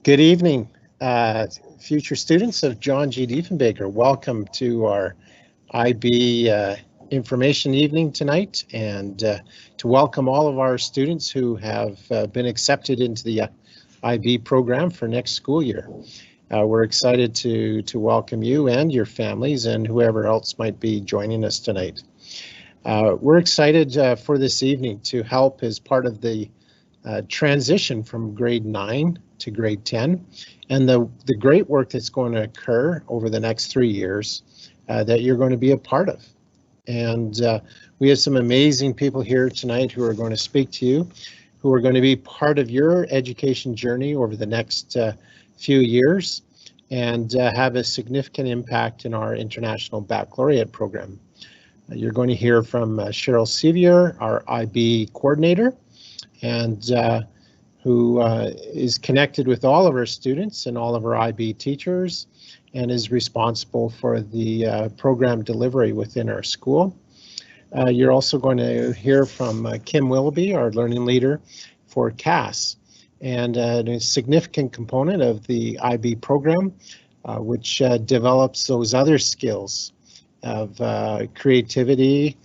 Good evening, future students of John G. Diefenbaker. Welcome to our IB information evening tonight, and to welcome all of our students who have been accepted into the IB program for next school year. We're excited to welcome you and your families and whoever else might be joining us tonight. We're excited for this evening to help as part of the transition from grade 9 to grade 10, and the great work that's going to occur over the next 3 years that you're going to be a part of. And we have some amazing people here tonight who are going to speak to you, who are going to be part of your education journey over the next few years and have a significant impact in our International Baccalaureate program. You're going to hear from Sheryl Sevier, our IB coordinator, and who is connected with all of our students and all of our IB teachers and is responsible for the program delivery within our school. You're also going to hear from Kim Willoughby, our learning leader for CAS, and a significant component of the IB program, which develops those other skills of creativity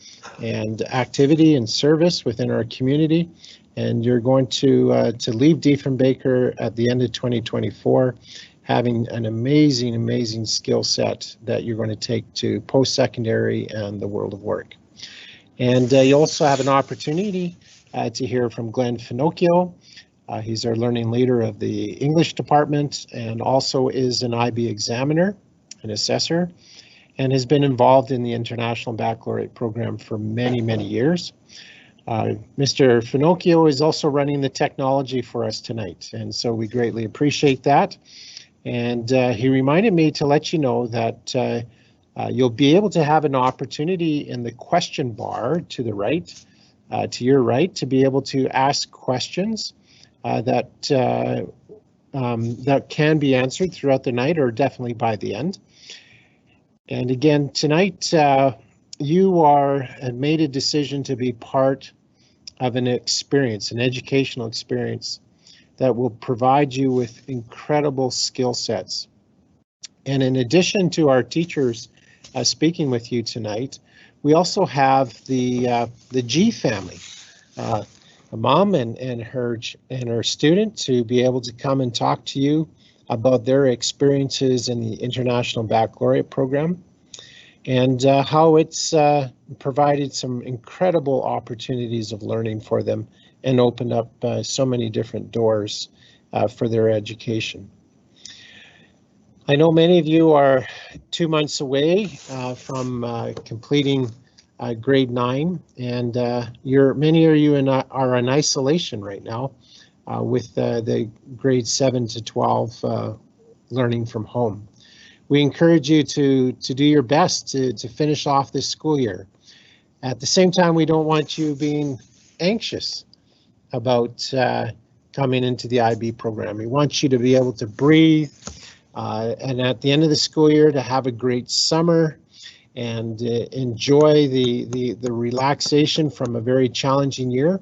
and activity and service within our community. And you're going to leave Diefenbaker at the end of 2024 having an amazing skill set that you're going to take to post-secondary and the world of work. And you also have an opportunity to hear from Glenn Finocchio. He's our learning leader of the English department and also is an IB examiner, an assessor, and has been involved in the International Baccalaureate program for many years. Mr. Finocchio is also running the technology for us tonight, and so we greatly appreciate that. And he reminded me to let you know that you'll be able to have an opportunity in the question bar to the right, to your right, to be able to ask questions that can be answered throughout the night or definitely by the end. And again, tonight you have made a decision to be part of an experience, an educational experience that will provide you with incredible skill sets. And in addition to our teachers speaking with you tonight, we also have the G family, a mom and her student, to be able to come and talk to you about their experiences in the International Baccalaureate program and how it's provided some incredible opportunities of learning for them and opened up so many different doors for their education. I know many of you are 2 months away from completing grade 9, and many of you are in isolation right now with the grade 7 to 12 learning from home. We encourage you to do your best to finish off this school year. At the same time, we don't want you being anxious about coming into the IB program. We want you to be able to breathe and at the end of the school year to have a great summer and enjoy the relaxation from a very challenging year.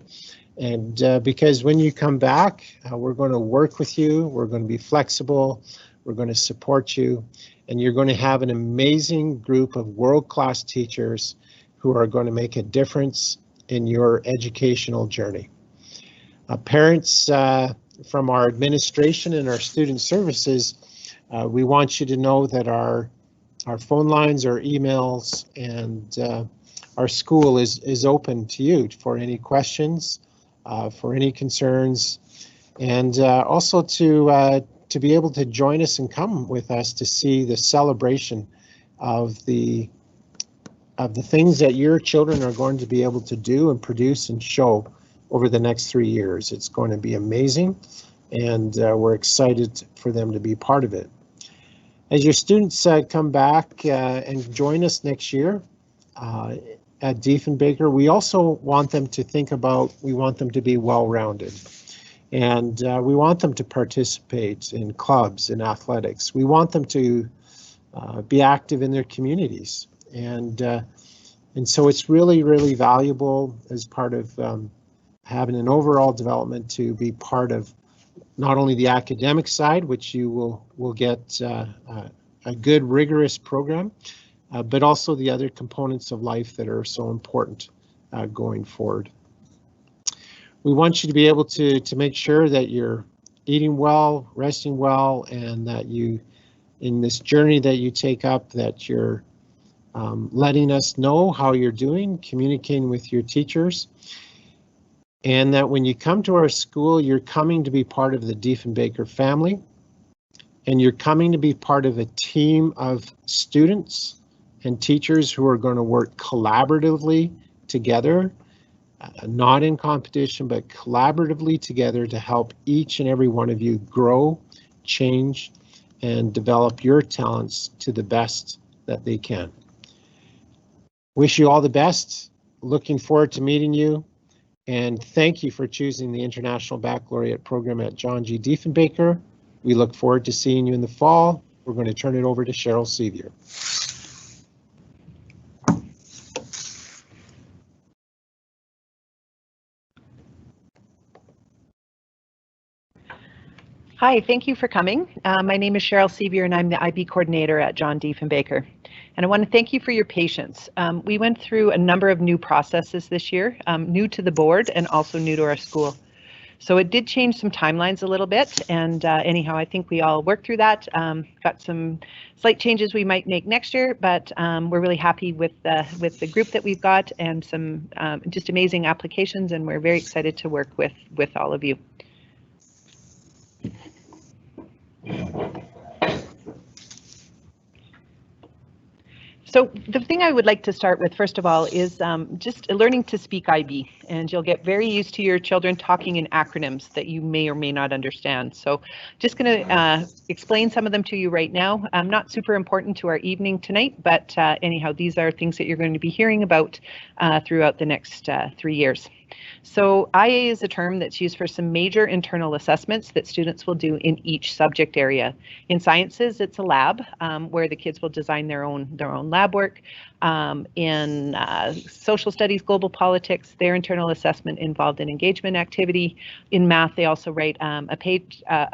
And because when you come back, we're going to work with you, we're going to be flexible, we're going to support you, and you're going to have an amazing group of world-class teachers who are going to make a difference in your educational journey. Parents from our administration and our student services, we want you to know that our phone lines, our emails, and our school is open to you for any questions, for any concerns, and also to be able to join us and come with us to see the celebration of the things that your children are going to be able to do and produce and show over the next 3 years. It's going to be amazing, and we're excited for them to be part of it. As your students come back and join us next year at Diefenbaker, we also want them to think about, we want them to be well-rounded. And we want them to participate in clubs and athletics. We want them to be active in their communities. And so it's really valuable as part of having an overall development to be part of not only the academic side, which you will get a good rigorous program, but also the other components of life that are so important going forward. We want you to be able to make sure that you're eating well, resting well, and that you, in this journey that you take up, that you're letting us know how you're doing, communicating with your teachers, and that when you come to our school, you're coming to be part of the Diefenbaker family, and you're coming to be part of a team of students and teachers who are going to work collaboratively together, not in competition, but collaboratively together to help each and every one of you grow, change, and develop your talents to the best that they can. Wish you all the best. Looking forward to meeting you. And thank you for choosing the International Baccalaureate program at John G. Diefenbaker. We look forward to seeing you in the fall. We're going to turn it over to Sheryl Sevier. Hi, thank you for coming. My name is Sheryl Sevier and I'm the IB coordinator at John Diefenbaker. And I want to thank you for your patience. We went through a number of new processes this year, new to the board and also new to our school. So it did change some timelines a little bit, and anyhow, I think we all worked through that. Got some slight changes we might make next year, but we're really happy with the group that we've got and some just amazing applications, and we're very excited to work with all of you. So the thing I would like to start with, first of all, is just learning to speak IB, and you'll get very used to your children talking in acronyms that you may or may not understand. So just going to explain some of them to you right now. Not super important to our evening tonight, but anyhow, these are things that you're going to be hearing about throughout the next 3 years. So IA is a term that's used for some major internal assessments that students will do in each subject area. In sciences, it's a lab where the kids will design their own lab work. In social studies, global politics, their internal assessment involved in engagement activity. In math, they also write a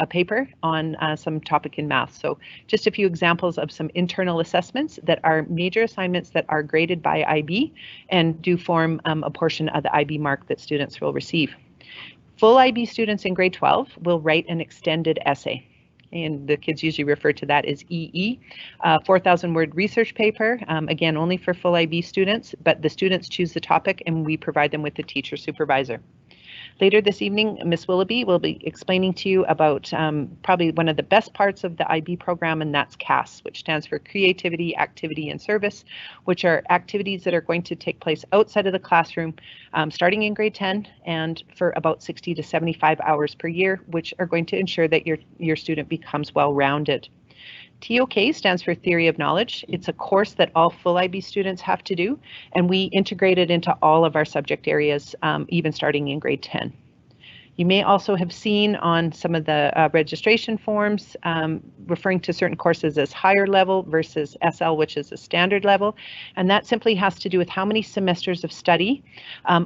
paper on some topic in math. So just a few examples of some internal assessments that are major assignments that are graded by IB and do form a portion of the IB mark that students will receive. Full IB students in grade 12 will write an extended essay. And the kids usually refer to that as EE, 4,000 word research paper, again, only for full IB students, but the students choose the topic and we provide them with the teacher supervisor. Later this evening, Ms. Willoughby will be explaining to you about probably one of the best parts of the IB program, and that's CAS, which stands for Creativity, Activity, and Service, which are activities that are going to take place outside of the classroom, starting in grade 10 and for about 60 to 75 hours per year, which are going to ensure that your student becomes well-rounded. TOK stands for Theory of Knowledge. It's a course that all full IB students have to do, and we integrate it into all of our subject areas, even starting in grade 10. You may also have seen on some of the registration forms referring to certain courses as higher level versus SL, which is a standard level, and that simply has to do with how many semesters of study.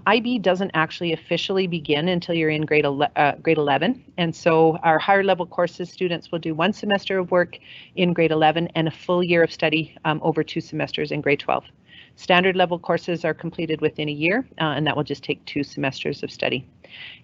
IB doesn't actually officially begin until you're in grade 11, and so our higher level courses students will do 1 semester of work in grade 11 and a full year of study over 2 semesters in grade 12. Standard level courses are completed within a year, and that will just take 2 semesters of study.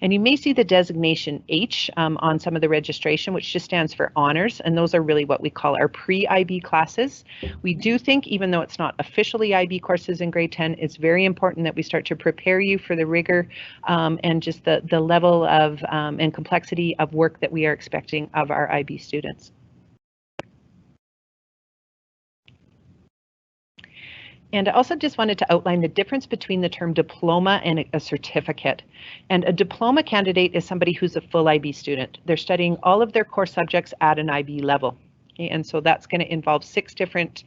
And you may see the designation H on some of the registration, which just stands for honors, and those are really what we call our pre-IB classes. We do think, even though it's not officially IB courses in grade 10, it's very important that we start to prepare you for the rigor and just the level of and complexity of work that we are expecting of our IB students. And I also just wanted to outline the difference between the term diploma and a certificate. And a diploma candidate is somebody who's a full IB student. They're studying all of their core subjects at an IB level. Okay, and so that's going to involve 6 different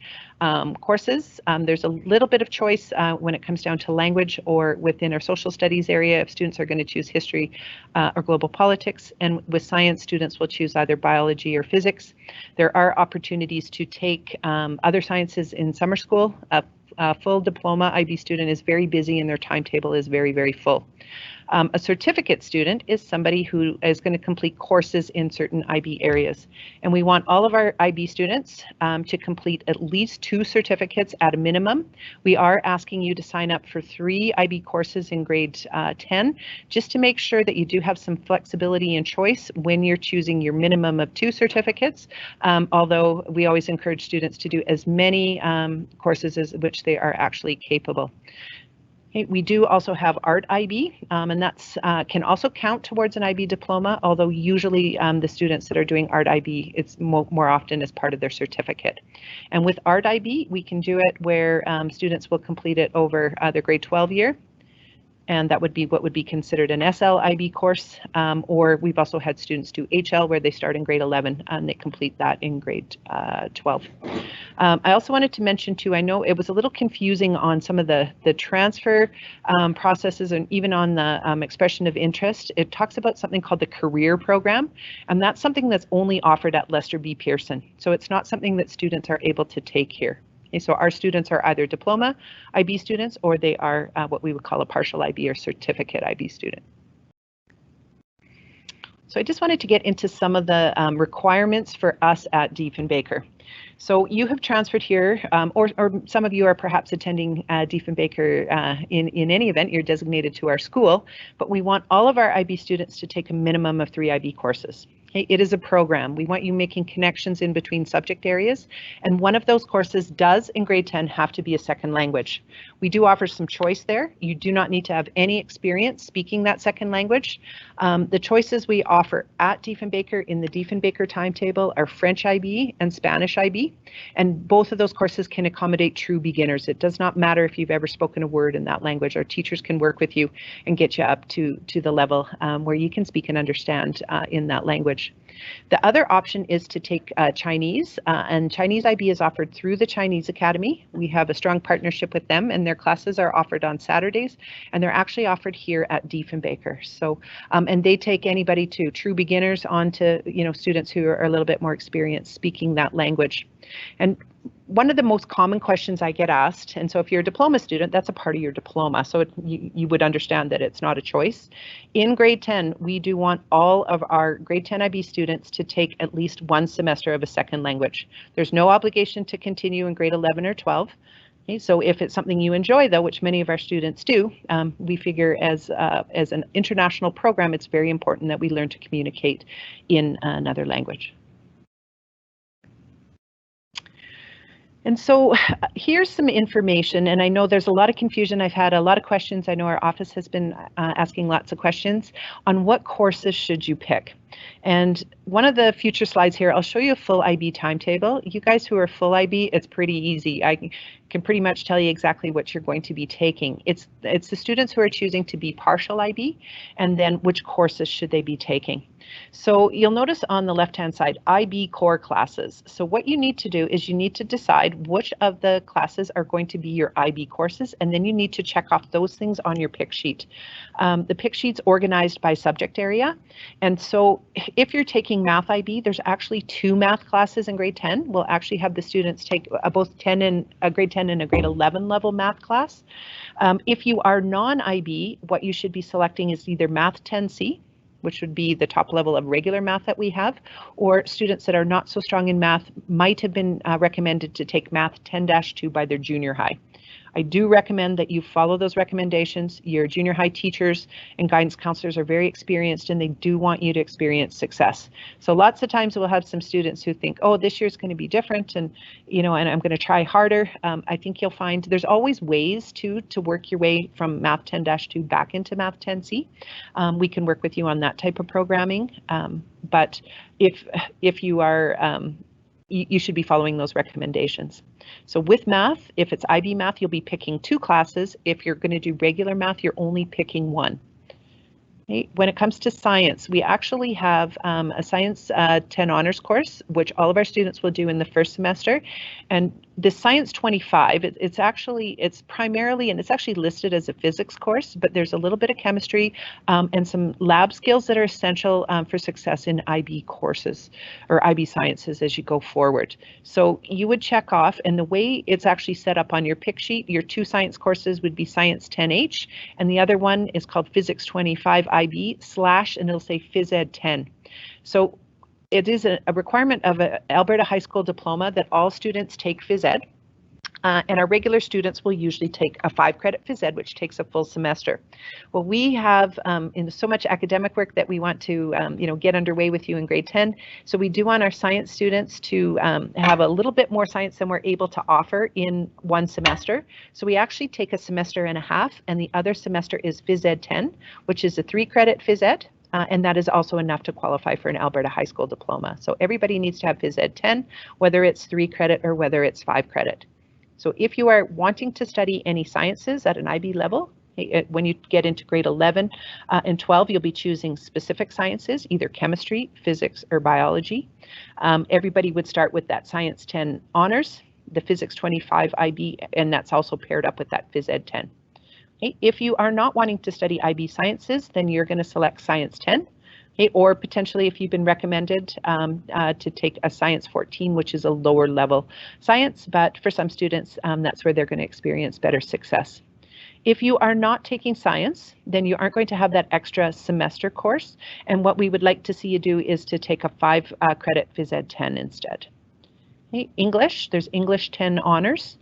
courses. There's a little bit of choice when it comes down to language, or within our social studies area, if students are going to choose history or global politics. And with science, students will choose either biology or physics. There are opportunities to take other sciences in summer school. A full diploma IB student is very busy and their timetable is very, very full. A certificate student is somebody who is going to complete courses in certain IB areas. And we want all of our IB students to complete at least 2 certificates at a minimum. We are asking you to sign up for 3 IB courses in grade 10, just to make sure that you do have some flexibility and choice when you're choosing your minimum of 2 certificates, although we always encourage students to do as many courses as which they are actually capable. Okay, we do also have Art IB, and that's can also count towards an IB diploma, although usually the students that are doing Art IB, it's more often as part of their certificate. And with Art IB, we can do it where students will complete it over their grade 12 year, and that would be what would be considered an SL IB course, or we've also had students do HL where they start in grade 11 and they complete that in grade 12. I also wanted to mention too, I know it was a little confusing on some of the transfer processes and even on the expression of interest. It talks about something called the career program, and that's something that's only offered at Lester B. Pearson. So it's not something that students are able to take here. Okay, so our students are either diploma IB students or they are what we would call a partial IB or certificate IB student. So I just wanted to get into some of the requirements for us at Diefenbaker. So you have transferred here, or some of you are perhaps attending Diefenbaker in any event, you're designated to our school, but we want all of our IB students to take a minimum of 3 IB courses. Okay, it is a program. We want you making connections in between subject areas, and one of those courses does in grade 10 have to be a second language. We do offer some choice there. You do not need to have any experience speaking that second language. The choices we offer at Diefenbaker in the Diefenbaker timetable are French IB and Spanish IB, and both of those courses can accommodate true beginners. It does not matter if you've ever spoken a word in that language. Our teachers can work with you and get you up to the level where you can speak and understand in that language. The other option is to take Chinese, and Chinese IB is offered through the Chinese Academy. We have a strong partnership with them, and their classes are offered on Saturdays, and they're actually offered here at Diefenbaker. So, and they take anybody to true beginners on to, students who are a little bit more experienced speaking that language. And one of the most common questions I get asked, and so if you're a diploma student, that's a part of your diploma, so you would understand that it's not a choice. In grade 10, we do want all of our grade 10 IB students to take at least 1 semester of a second language. There's no obligation to continue in grade 11 or 12. Okay, so if it's something you enjoy, though, which many of our students do, we figure as an international program, it's very important that we learn to communicate in another language. And so here's some information, and I know there's a lot of confusion. I've had a lot of questions. I know our office has been asking lots of questions on what courses should you pick. And one of the future slides here, I'll show you a full IB timetable. You guys who are full IB, it's pretty easy. I can pretty much tell you exactly what you're going to be taking. It's the students who are choosing to be partial IB, and then which courses should they be taking. So you'll notice on the left-hand side, IB core classes. So what you need to do is you need to decide which of the classes are going to be your IB courses, and then you need to check off those things on your pick sheet. The pick sheet's organized by subject area, and so if you're taking math IB, there's actually 2 math classes in grade 10. We'll actually have the students take both a grade 10 and a grade 11 level math class. If you are non-IB, what you should be selecting is either Math 10C, which would be the top level of regular math that we have, or students that are not so strong in math might have been recommended to take Math 10-2 by their junior high. I do recommend that you follow those recommendations. Your junior high teachers and guidance counselors are very experienced, and they do want you to experience success. So lots of times we'll have some students who think, oh, this year's going to be different, and and I'm going to try harder. I think you'll find there's always ways to work your way from Math 10-2 back into Math 10C. We can work with you on that type of programming, but if you are you should be following those recommendations. So with math, if it's IB math, you'll be picking 2 classes. If you're going to do regular math, you're only picking 1. Okay. When it comes to science, we actually have a Science 10 honors course, which all of our students will do in the first semester. And the Science 25, it's primarily, and it's actually listed as a physics course, but there's a little bit of chemistry and some lab skills that are essential for success in IB courses or IB sciences as you go forward. So you would check off, and the way it's actually set up on your pick sheet, your 2 science courses would be Science 10H, and the other one is called Physics 25 IB / and it'll say Phys Ed 10. So it is a requirement of an Alberta high school diploma that all students take Phys Ed, and our regular students will usually take a 5-credit Phys Ed, which takes a full semester. Well, we have in so much academic work that we want to get underway with you in grade 10. So we do want our science students to have a little bit more science than we're able to offer in one semester. So we actually take a semester and a half, and the other semester is Phys Ed 10, which is a 3-credit Phys Ed. And that is also enough to qualify for an Alberta high school diploma. So everybody needs to have Phys Ed 10, whether it's 3-credit or whether it's 5-credit. So if you are wanting to study any sciences at an IB level, when you get into grade 11 and 12, you'll be choosing specific sciences, either chemistry, physics, or biology. Everybody would start with that Science 10 honors, the Physics 25 IB, and that's also paired up with that Phys Ed 10. Okay. If you are not wanting to study IB sciences, then you're going to select Science 10, okay, or potentially if you've been recommended to take a Science 14, which is a lower level science, but for some students, that's where they're going to experience better success. If you are not taking science, then you aren't going to have that extra semester course, and what we would like to see you do is to take a 5-credit Phys Ed 10 instead. Okay. English, there's English 10 honors.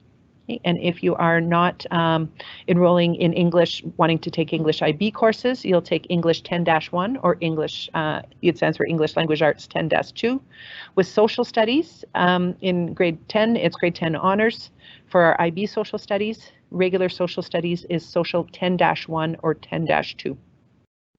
And if you are not enrolling in English, wanting to take English IB courses, you'll take English 10-1 or English, it stands for English Language Arts 10-2. With social studies, in grade 10, it's grade 10 honors. For our IB social studies, regular social studies is social 10-1 or 10-2.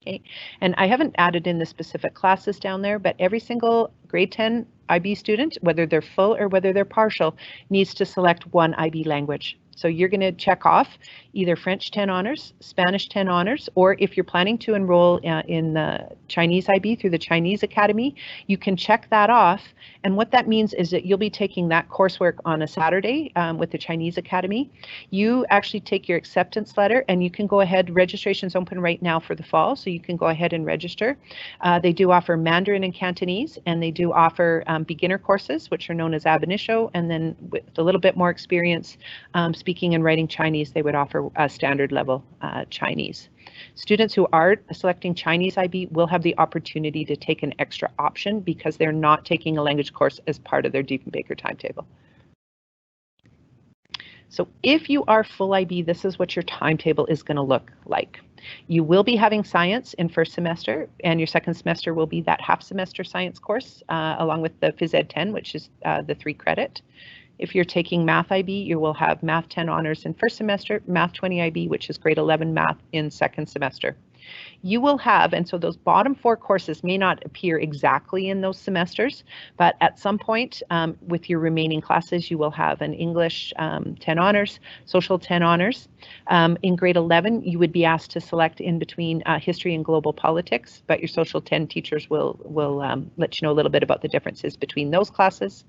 Okay, and I haven't added in the specific classes down there, but every single grade 10 IB student, whether they're full or whether they're partial, needs to select one IB language. So you're going to check off either French 10 honors, Spanish 10 honors, or if you're planning to enroll in the Chinese IB through the Chinese Academy, you can check that off. And what that means is that you'll be taking that coursework on a Saturday with the Chinese Academy. You actually take your acceptance letter and you can go ahead, registration's open right now for the fall, so you can go ahead and register. They do offer Mandarin and Cantonese, and they do offer beginner courses, which are known as ab initio, and then with a little bit more experience speaking and writing Chinese, they would offer a standard level Chinese. Students who are selecting Chinese IB will have the opportunity to take an extra option because they're not taking a language course as part of their Diefenbaker timetable. So if you are full IB, this is what your timetable is going to look like. You will be having science in first semester, and your second semester will be that half semester science course along with the Phys Ed 10, which is the 3-credit. If you're taking Math IB, you will have Math 10 honors in first semester, Math 20 IB, which is grade 11 math in second semester. You will have, and so those bottom 4 courses may not appear exactly in those semesters, but at some point with your remaining classes, you will have an English 10 honors, Social 10 honors. In grade 11, you would be asked to select in between history and global politics, but your Social 10 teachers will let you know a little bit about the differences between those classes.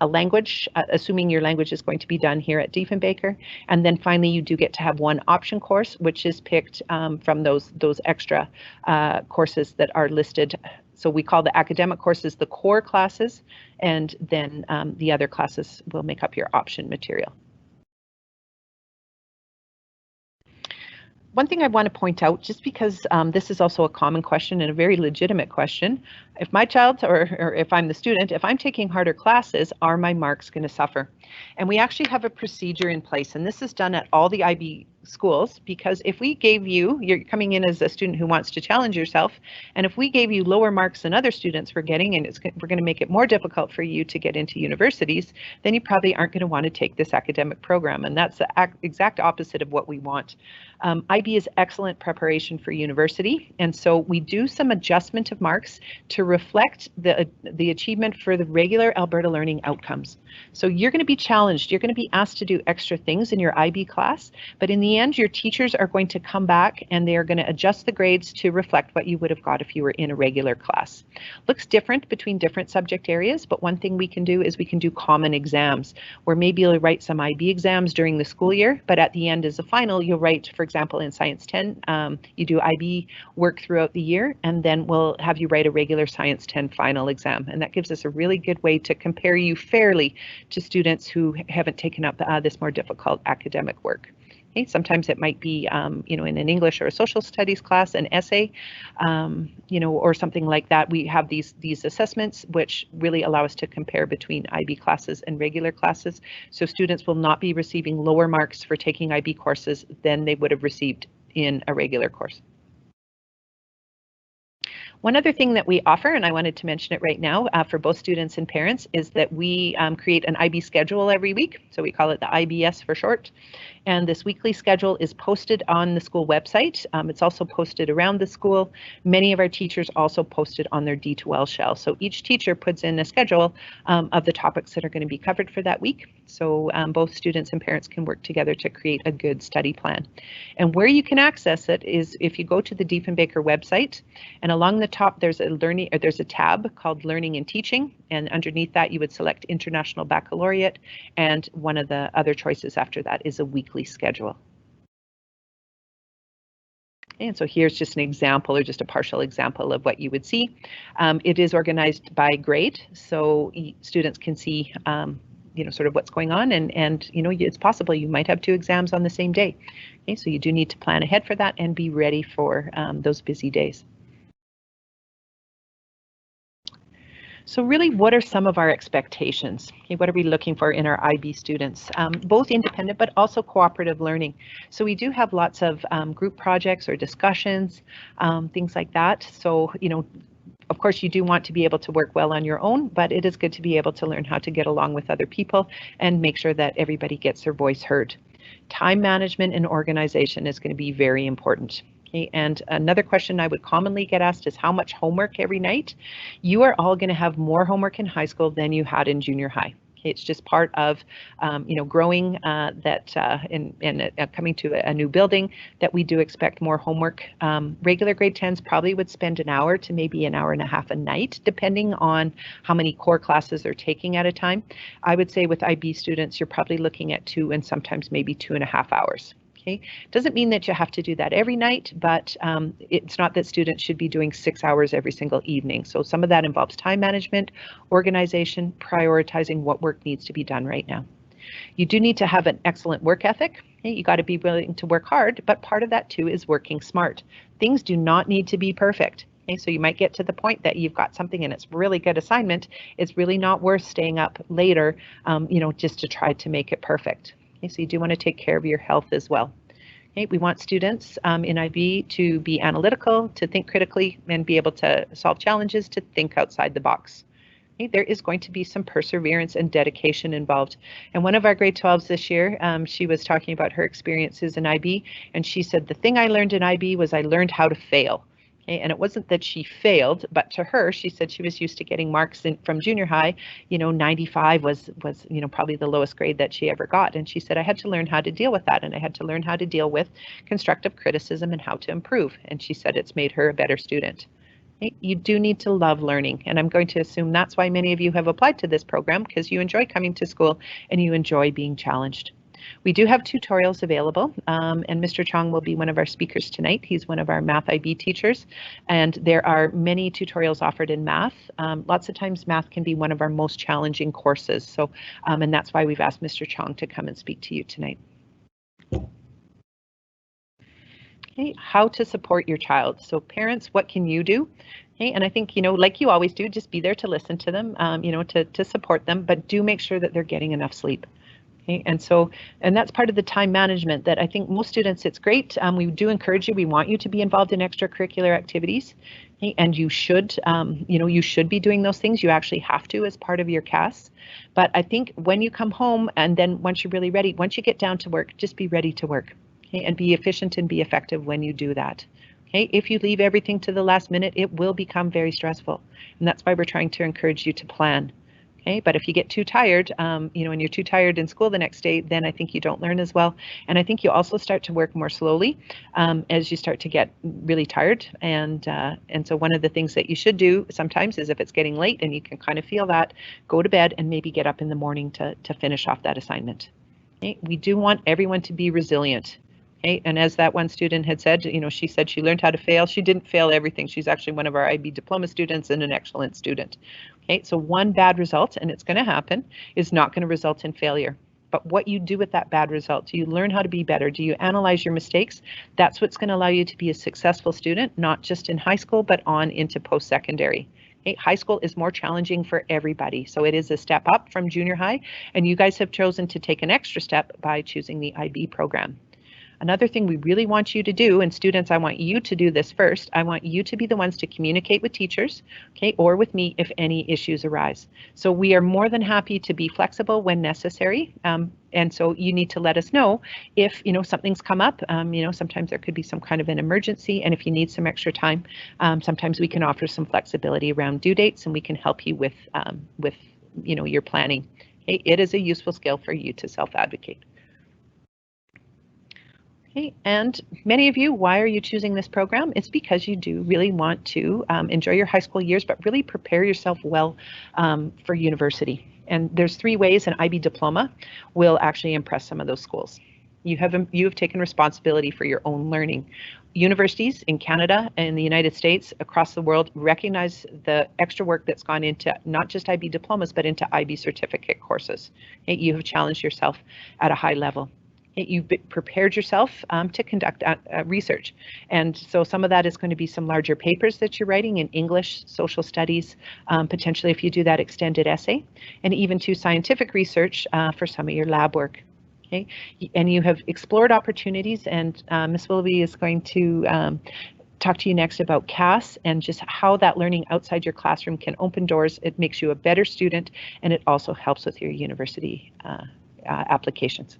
A language, assuming your language is going to be done here at Diefenbaker. And then finally, you do get to have one option course, which is picked from those extra courses that are listed. So we call the academic courses the core classes, and then the other classes will make up your option material. One thing I want to point out, just because this is also a common question and a very legitimate question, if my child or if I'm the student, if I'm taking harder classes, are my marks going to suffer? And we actually have a procedure in place, and this is done at all the IB schools, because if we gave you, you're coming in as a student who wants to challenge yourself, and if we gave you lower marks than other students were getting, and we're going to make it more difficult for you to get into universities, then you probably aren't going to want to take this academic program, and that's the exact opposite of what we want. IB is excellent preparation for university, and so we do some adjustment of marks to reflect the achievement for the regular Alberta learning outcomes. So you're going to be challenged, you're going to be asked to do extra things in your IB class, but in the the end, your teachers are going to come back and they are going to adjust the grades to reflect what you would have got if you were in a regular class. Looks different between different subject areas, but one thing we can do is we can do common exams, where maybe you'll write some IB exams during the school year, but at the end as a final, you'll write, for example, in Science 10, you do IB work throughout the year, and then we'll have you write a regular Science 10 final exam. And that gives us a really good way to compare you fairly to students who haven't taken up this more difficult academic work. Okay, sometimes it might be, in an English or a social studies class, an essay, or something like that. We have these assessments which really allow us to compare between IB classes and regular classes. So students will not be receiving lower marks for taking IB courses than they would have received in a regular course. One other thing that we offer, and I wanted to mention it right now for both students and parents, is that we create an IB schedule every week. So we call it the IBS for short. And this weekly schedule is posted on the school website. It's also posted around the school. Many of our teachers also post it on their D2L shell. So each teacher puts in a schedule of the topics that are going to be covered for that week. So both students and parents can work together to create a good study plan. And where you can access it is if you go to the Diefenbaker website, and along the top there's a tab called Learning and Teaching, and underneath that you would select International Baccalaureate, and one of the other choices after that is a weekly schedule. And so here's just an example, or just a partial example of what you would see. It is organized by grade, so students can see sort of what's going on, and it's possible you might have 2 exams on the same day. Okay, so you do need to plan ahead for that and be ready for those busy days. So really, what are some of our expectations? Okay, what are we looking for in our IB students? Both independent but also cooperative learning. So we do have lots of group projects or discussions, things like that. So, of course, you do want to be able to work well on your own, but it is good to be able to learn how to get along with other people and make sure that everybody gets their voice heard. Time management and organization is going to be very important. Okay, and another question I would commonly get asked is how much homework every night? You are all going to have more homework in high school than you had in junior high. Okay, it's just part of growing and coming to a new building, that we do expect more homework. Regular grade 10s probably would spend an hour to maybe an hour and a half a night, depending on how many core classes they're taking at a time. I would say with IB students, you're probably looking at 2 and sometimes maybe 2.5 hours. Okay, doesn't mean that you have to do that every night, but it's not that students should be doing 6 hours every single evening. So some of that involves time management, organization, prioritizing what work needs to be done right now. You do need to have an excellent work ethic. Okay, you got to be willing to work hard, but part of that too is working smart. Things do not need to be perfect. Okay, so you might get to the point that you've got something and it's really good assignment. It's really not worth staying up later, just to try to make it perfect. Okay, so you do want to take care of your health as well. Okay, we want students in IB to be analytical, to think critically, and be able to solve challenges, to think outside the box. Okay, there is going to be some perseverance and dedication involved. And one of our grade 12s this year, she was talking about her experiences in IB, and she said, the thing I learned in IB was I learned how to fail. Okay, and it wasn't that she failed, but to her, she said she was used to getting marks from junior high. 95 was probably the lowest grade that she ever got. And she said, I had to learn how to deal with that, and I had to learn how to deal with constructive criticism and how to improve. And she said it's made her a better student. Okay, you do need to love learning, and I'm going to assume that's why many of you have applied to this program, because you enjoy coming to school and you enjoy being challenged. We do have tutorials available, and Mr. Chong will be one of our speakers tonight. He's one of our Math IB teachers, and there are many tutorials offered in math. Lots of times math can be one of our most challenging courses, so and that's why we've asked Mr. Chong to come and speak to you tonight. Okay, how to support your child. So parents, what can you do? Okay, and I think, like you always do, just be there to listen to them, to support them, but do make sure that they're getting enough sleep. Okay, and that's part of the time management that I think most students, it's great. We do encourage you. We want you to be involved in extracurricular activities, okay, and you should, you should be doing those things. You actually have to as part of your CAS. But I think when you come home, and then once you're really ready, once you get down to work, just be ready to work, okay, and be efficient and be effective when you do that. Okay, if you leave everything to the last minute, it will become very stressful, and that's why we're trying to encourage you to plan. Okay, but if you get too tired, and you're too tired in school the next day, then I think you don't learn as well. And I think you also start to work more slowly as you start to get really tired. And so one of the things that you should do sometimes is, if it's getting late and you can kind of feel that, go to bed and maybe get up in the morning to finish off that assignment. Okay? We do want everyone to be resilient. Okay, and as that one student had said, she said she learned how to fail. She didn't fail everything. She's actually one of our IB diploma students and an excellent student. Okay, so one bad result, and it's going to happen, is not going to result in failure. But what you do with that bad result, do you learn how to be better? Do you analyze your mistakes? That's what's going to allow you to be a successful student, not just in high school, but on into post-secondary. Okay, high school is more challenging for everybody. So it is a step up from junior high, and you guys have chosen to take an extra step by choosing the IB program. Another thing we really want you to do, and students, I want you to do this first. I want you to be the ones to communicate with teachers, okay, or with me if any issues arise. So we are more than happy to be flexible when necessary. And so you need to let us know if, something's come up. Sometimes there could be some kind of an emergency, and if you need some extra time, sometimes we can offer some flexibility around due dates, and we can help you with your planning. Okay, it is a useful skill for you to self-advocate. Okay, and many of you, why are you choosing this program? It's because you do really want to enjoy your high school years, but really prepare yourself well for university. And there's 3 ways an IB diploma will actually impress some of those schools. You have taken responsibility for your own learning. Universities in Canada and the United States, across the world, recognize the extra work that's gone into not just IB diplomas, but into IB certificate courses. Okay, you have challenged yourself at a high level. You've prepared yourself to conduct research. And so some of that is going to be some larger papers that you're writing in English, social studies, potentially if you do that extended essay, and even to scientific research for some of your lab work. Okay, and you have explored opportunities, and Ms. Willoughby is going to talk to you next about CAS and just how that learning outside your classroom can open doors. It makes you a better student, and it also helps with your university applications.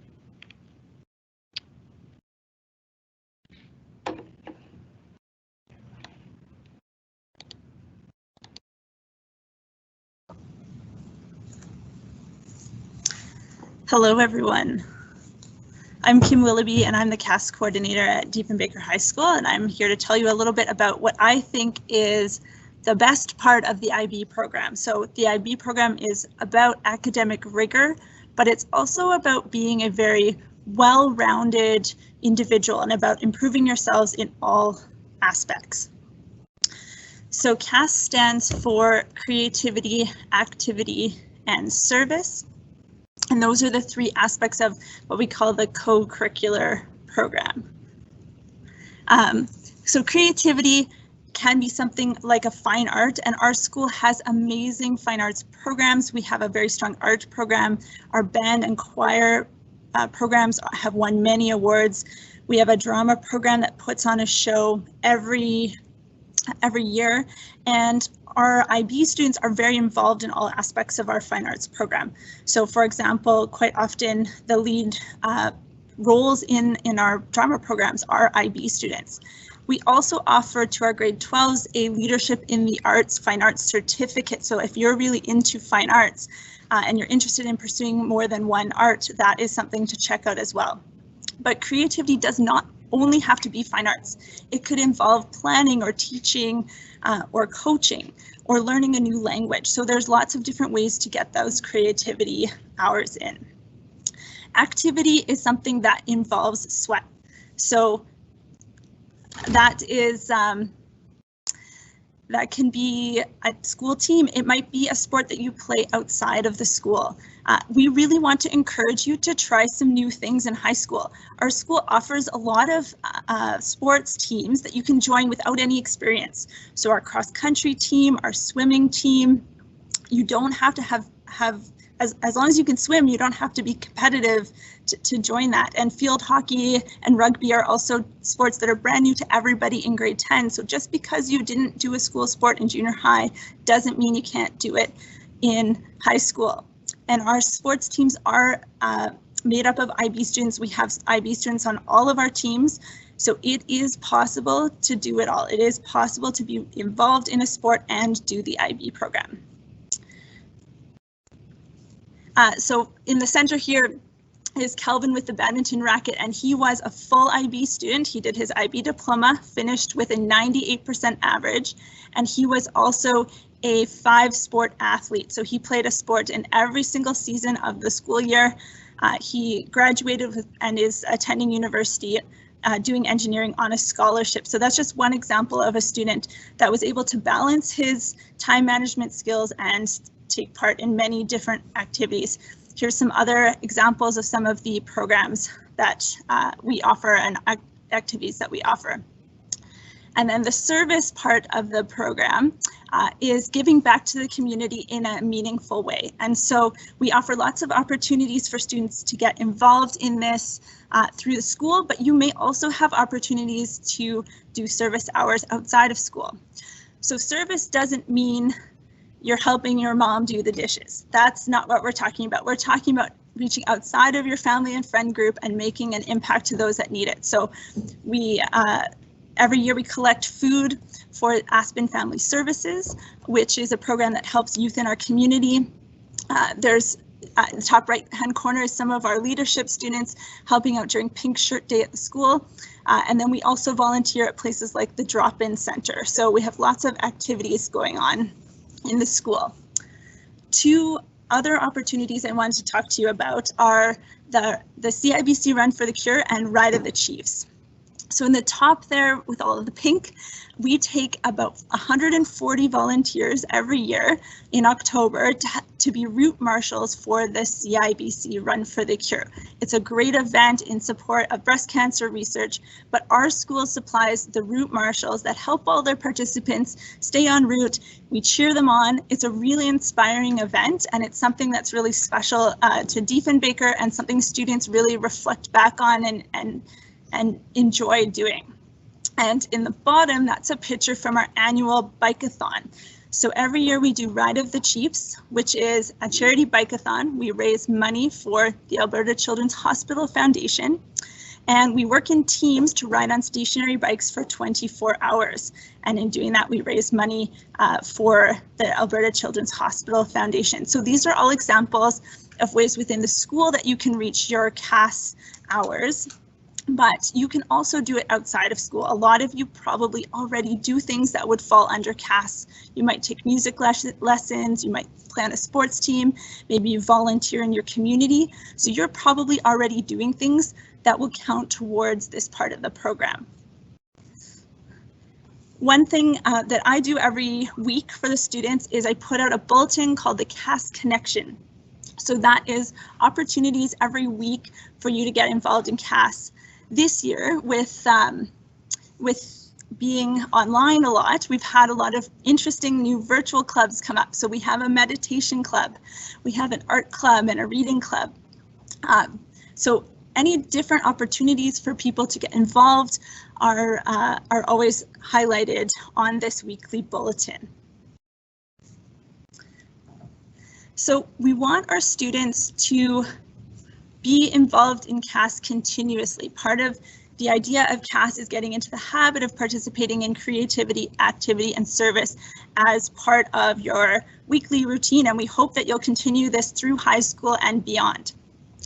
Hello, everyone. I'm Kim Willoughby, and I'm the CAS coordinator at Diefenbaker High School, and I'm here to tell you a little bit about what I think is the best part of the IB program. So the IB program is about academic rigor, but it's also about being a very well-rounded individual and about improving yourselves in all aspects. So CAS stands for Creativity, Activity, and Service. And those are the 3 aspects of what we call the co-curricular program. So creativity can be something like a fine art, and our school has amazing fine arts programs. We have a very strong art program. Our band and choir programs have won many awards. We have a drama program that puts on a show every year, and our IB students are very involved in all aspects of our fine arts program. So for example, quite often the lead roles in our drama programs are IB students. We also offer to our grade 12s a Leadership in the Arts Fine Arts certificate. So if you're really into fine arts and you're interested in pursuing more than one art, that is something to check out as well. But creativity does not only have to be fine arts. It could involve planning or teaching or coaching or learning a new language. So there's lots of different ways to get those creativity hours in. Activity is something that involves sweat. So that is that can be a school team. It might be a sport that you play outside of the school. We really want to encourage you to try some new things in high school. Our school offers a lot of sports teams that you can join without any experience. So our cross-country team, our swimming team, you don't have to have as long as you can swim, you don't have to be competitive to join that. And field hockey and rugby are also sports that are brand new to everybody in grade 10. So just because you didn't do a school sport in junior high doesn't mean you can't do it in high school. And our sports teams are made up of IB students. We have IB students on all of our teams. So it is possible to do it all. It is possible to be involved in a sport and do the IB program. So in the center here is Kelvin with the badminton racket, and he was a full IB student. He did his IB diploma, finished with a 98% average, and he was also a 5-sport athlete. So he played a sport in every single season of the school year. He graduated and is attending university doing engineering on a scholarship. So that's just one example of a student that was able to balance his time management skills and take part in many different activities. Here's some other examples of some of the programs that we offer and activities that we offer. And then the service part of the program is giving back to the community in a meaningful way. And so we offer lots of opportunities for students to get involved in this through the school, but you may also have opportunities to do service hours outside of school. So service doesn't mean you're helping your mom do the dishes. That's not what we're talking about. We're talking about reaching outside of your family and friend group and making an impact to those that need it. So we every year we collect food for Aspen Family Services, which is a program that helps youth in our community. There's in the top right-hand corner is some of our leadership students helping out during Pink Shirt Day at the school. And then we also volunteer at places like the Drop-In Center. So we have lots of activities going on in the school. Two other opportunities I wanted to talk to you about are the CIBC Run for the Cure and Ride of the Chiefs. So in the top there with all of the pink, we take about 140 volunteers every year in October to be route marshals for the CIBC Run for the Cure. It's a great event in support of breast cancer research, but our school supplies the route marshals that help all their participants stay en route. We cheer them on. It's a really inspiring event, and it's something that's really special to Diefenbaker and something students really reflect back on and enjoy doing. And in the bottom, that's a picture from our annual bike-a-thon. So every year we do Ride of the Chiefs, which is a charity bike-a-thon. We raise money for the Alberta Children's Hospital Foundation, and we work in teams to ride on stationary bikes for 24 hours. And in doing that, we raise money for the Alberta Children's Hospital Foundation. So these are all examples of ways within the school that you can reach your CAS hours. But you can also do it outside of school. A lot of you probably already do things that would fall under CAS. You might take music lessons, you might play on a sports team, maybe you volunteer in your community. So you're probably already doing things that will count towards this part of the program. One thing that I do every week for the students is I put out a bulletin called the CAS Connection. So that is opportunities every week for you to get involved in CAS. This year, with being online a lot, we've had a lot of interesting new virtual clubs come up. So we have a meditation club, we have an art club and a reading club. So any different opportunities for people to get involved are always highlighted on this weekly bulletin. So we want our students to be involved in CAS continuously. Part of the idea of CAS is getting into the habit of participating in creativity, activity, and service as part of your weekly routine, and we hope that you'll continue this through high school and beyond.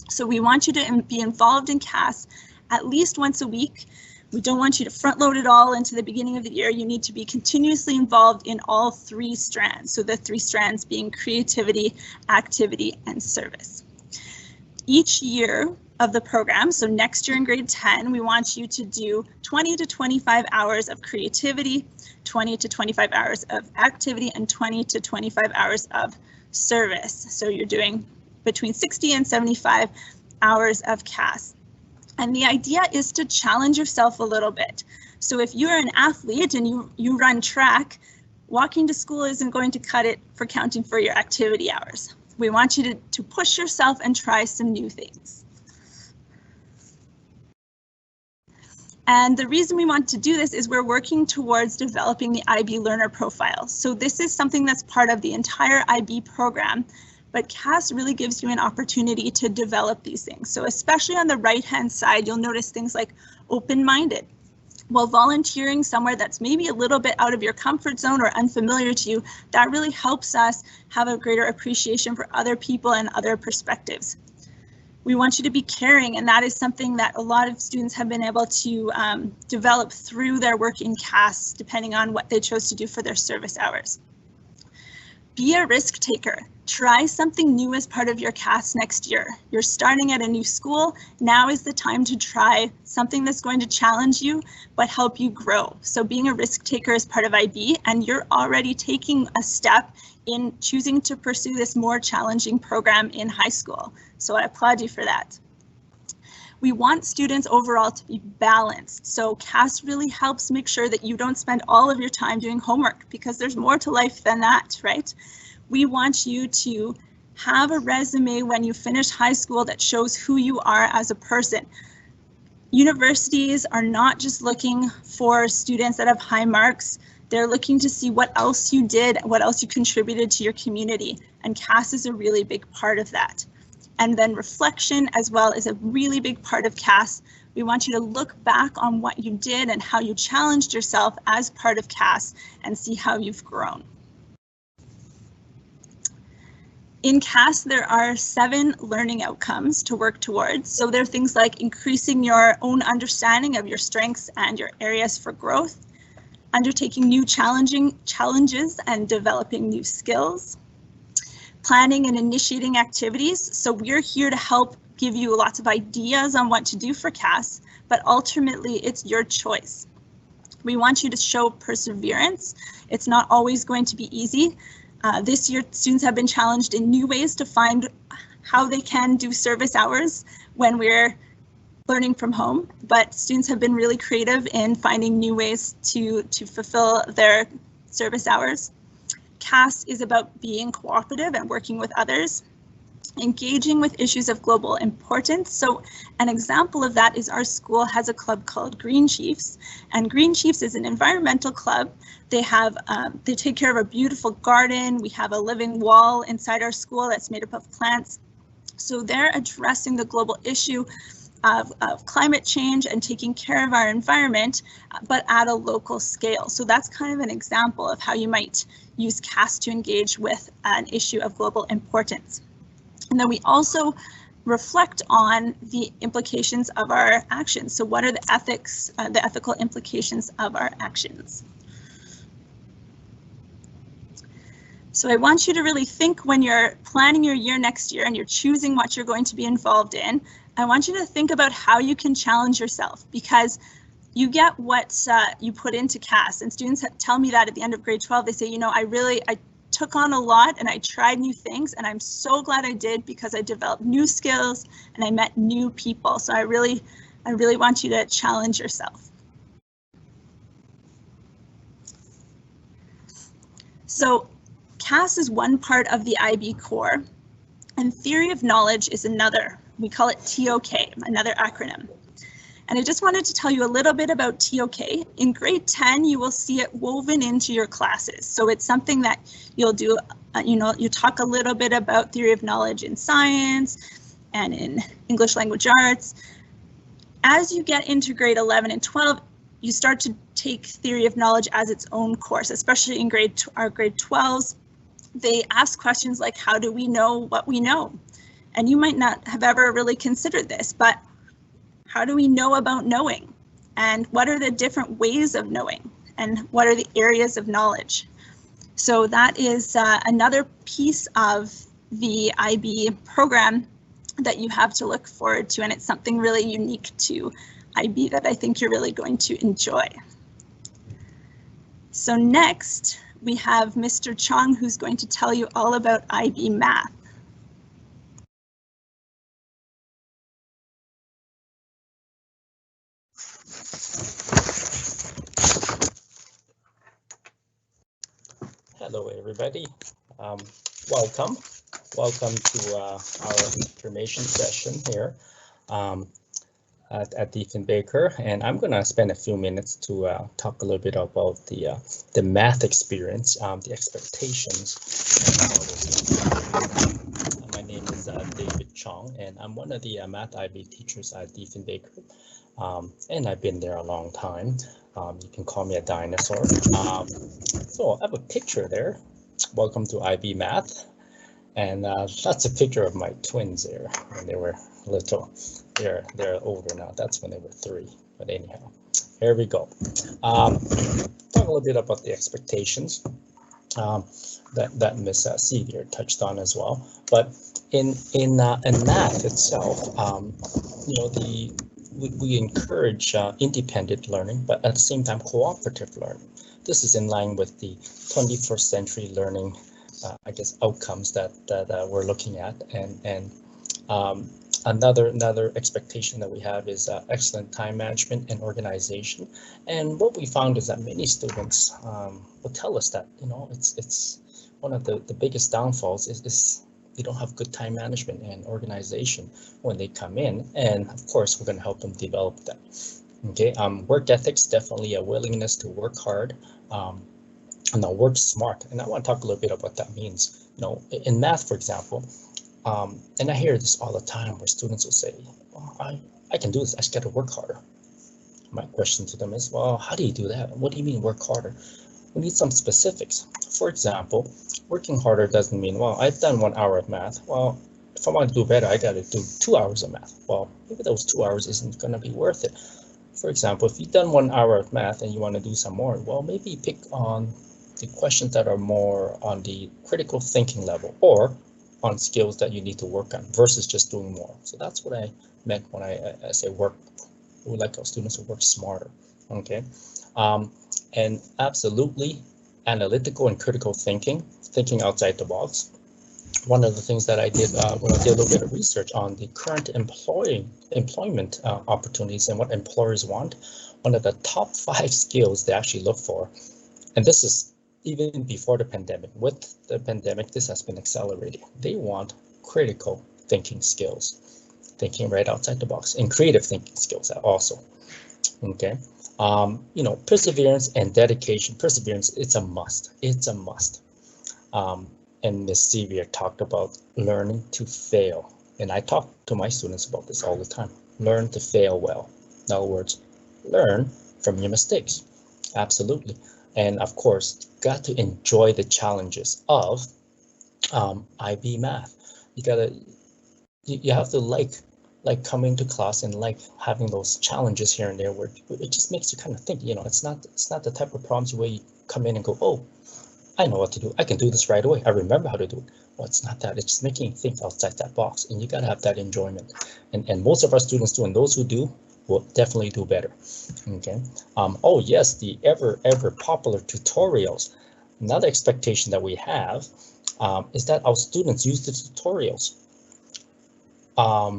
So we want you to be involved in CAS at least once a week. We don't want you to front load it all into the beginning of the year. You need to be continuously involved in all three strands. So the three strands being creativity, activity, and service. Each year of the program, so next year in grade 10, we want you to do 20 to 25 hours of creativity, 20 to 25 hours of activity, and 20 to 25 hours of service. So you're doing between 60 and 75 hours of CAS. And the idea is to challenge yourself a little bit. So if you're an athlete and you run track, walking to school isn't going to cut it for counting for your activity hours. We want you to push yourself and try some new things. And the reason we want to do this is we're working towards developing the IB learner profile. So this is something that's part of the entire IB program, but CAS really gives you an opportunity to develop these things. So especially on the right-hand side, you'll notice things like open-minded, While volunteering somewhere that's maybe a little bit out of your comfort zone or unfamiliar to you, that really helps us have a greater appreciation for other people and other perspectives. We want you to be caring, and that is something that a lot of students have been able to develop through their work in CAS, depending on what they chose to do for their service hours. Be a risk taker. Try something new as part of your CAS next year. You're starting at a new school. Now is the time to try something that's going to challenge you, but help you grow. So being a risk taker is part of IB, and you're already taking a step in choosing to pursue this more challenging program in high school. So I applaud you for that. We want students overall to be balanced. So CAS really helps make sure that you don't spend all of your time doing homework, because there's more to life than that, right? We want you to have a resume when you finish high school that shows who you are as a person. Universities are not just looking for students that have high marks. They're looking to see what else you did, what else you contributed to your community, and CAS is a really big part of that. And then reflection as well is a really big part of CAS. We want you to look back on what you did and how you challenged yourself as part of CAS and see how you've grown. In CAS, there are 7 learning outcomes to work towards. So there are things like increasing your own understanding of your strengths and your areas for growth, undertaking new challenges and developing new skills, planning and initiating activities. So we're here to help give you lots of ideas on what to do for CAS, but ultimately it's your choice. We want you to show perseverance. It's not always going to be easy. This year, students have been challenged in new ways to find how they can do service hours when we're learning from home, but students have been really creative in finding new ways to fulfill their service hours. CAS is about being cooperative and working with others, engaging with issues of global importance. So an example of that is our school has a club called Green Chiefs, and Green Chiefs is an environmental club. They take care of a beautiful garden. We have a living wall inside our school that's made up of plants. So they're addressing the global issue of climate change and taking care of our environment, but at a local scale. So that's kind of an example of how you might use CAS to engage with an issue of global importance. And then we also reflect on the implications of our actions. So what are the ethical implications of our actions? So I want you to really think when you're planning your year next year and you're choosing what you're going to be involved in, I want you to think about how you can challenge yourself, because you get what you put into CAS, and students tell me that at the end of grade 12, they say, you know, I took on a lot and I tried new things, and I'm so glad I did, because I developed new skills and I met new people. So I really want you to challenge yourself. So CAS is one part of the IB core, and theory of knowledge is another. We call it TOK, another acronym. And I just wanted to tell you a little bit about TOK. In grade 10, you will see it woven into your classes. So it's something that you'll do, you talk a little bit about theory of knowledge in science and in English language arts. As you get into grade 11 and 12, you start to take theory of knowledge as its own course, especially in our grade 12s. They ask questions like, how do we know what we know? And you might not have ever really considered this, but how do we know about knowing? And what are the different ways of knowing? And what are the areas of knowledge? So that is another piece of the IB program that you have to look forward to, and it's something really unique to IB that I think you're really going to enjoy. So next, we have Mr. Chong, who's going to tell you all about IB Math. Hello, everybody. Welcome to our information session here at Diefenbaker, and I'm going to spend a few minutes to talk a little bit about the math experience, the expectations. My name is David Chong, and I'm one of the math IB teachers at Diefenbaker, and I've been there a long time. You can call me a dinosaur. So I have a picture there. Welcome to IB Math, and that's a picture of my twins there when they were little. They're older now. That's when they were 3. But anyhow, here we go. Talk a little bit about the expectations. That Ms. Sevier touched on as well, but in math itself, we encourage independent learning, but at the same time cooperative learning. This is in line with the 21st century learning, outcomes that we're looking at, and another expectation that we have is excellent time management and organization. And what we found is that many students will tell us that it's one of the biggest downfalls is they don't have good time management and organization when they come in, and of course we're going to help them develop that. Okay, work ethics, definitely a willingness to work hard and work smart, and I want to talk a little bit about what that means. In math, for example, and I hear this all the time where students will say, well, I can do this, I just got to work harder. My question to them is, well, how do you do that? What do you mean work harder? We need some specifics. For example, working harder doesn't mean, well, I've done 1 hour of math. Well, if I want to do better, I got to do 2 hours of math. Well, maybe those 2 hours isn't going to be worth it. For example, if you've done 1 hour of math and you want to do some more, well, maybe pick on the questions that are more on the critical thinking level or on skills that you need to work on versus just doing more. So that's what I meant when I say work. We would like our students to work smarter. Okay. And absolutely analytical and critical thinking outside the box. One of the things that I did when I did a little bit of research on the current employment opportunities and what employers want, one of the top 5 skills they actually look for, and this is even before the pandemic. With the pandemic, this has been accelerating. They want critical thinking skills, thinking right outside the box, and creative thinking skills also. Okay. Perseverance and dedication. Perseverance, it's a must. It's a must. And Ms. Sevier talked about learning to fail. And I talk to my students about this all the time. Learn to fail well. In other words, learn from your mistakes. Absolutely. And of course, got to enjoy the challenges of IB math. You have to like coming to class and like having those challenges here and there where it just makes you kind of think, it's not the type of problems where you come in and go, oh, I know what to do. I can do this right away. I remember how to do it. Well, it's not that. It's just making you think outside that box, and you got to have that enjoyment. And most of our students do, and those who do will definitely do better. Okay. Oh yes, the ever popular tutorials. Another expectation that we have is that our students use the tutorials.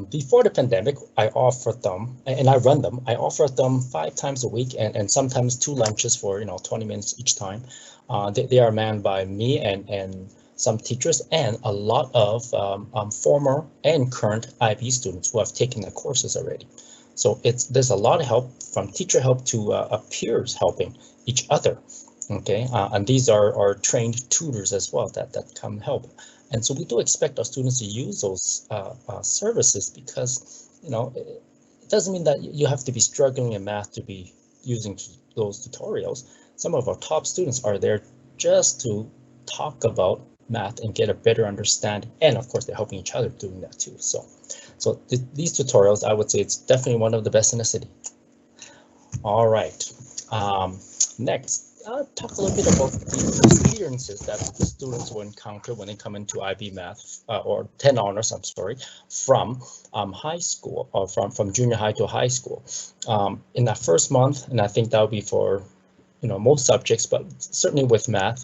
Before the pandemic, I offered them, and I run them. I offered them 5 times a week, and sometimes 2 lunches for 20 minutes each time. They are manned by me and some teachers and a lot of former and current IB students who have taken the courses already. So there's a lot of help, from teacher help to peers helping each other. Okay, and these are trained tutors as well that come help. And so we do expect our students to use those services, because it doesn't mean that you have to be struggling in math to be using those tutorials. Some of our top students are there just to talk about math and get a better understanding, and of course they're helping each other doing that too. So these tutorials, I would say it's definitely one of the best in the city. All right, next. I'll talk a little bit about the experiences that the students will encounter when they come into IB Math or 10 honors, I'm sorry, from high school, or from junior high to high school. In that first month, and I think that'll be for most subjects, but certainly with math,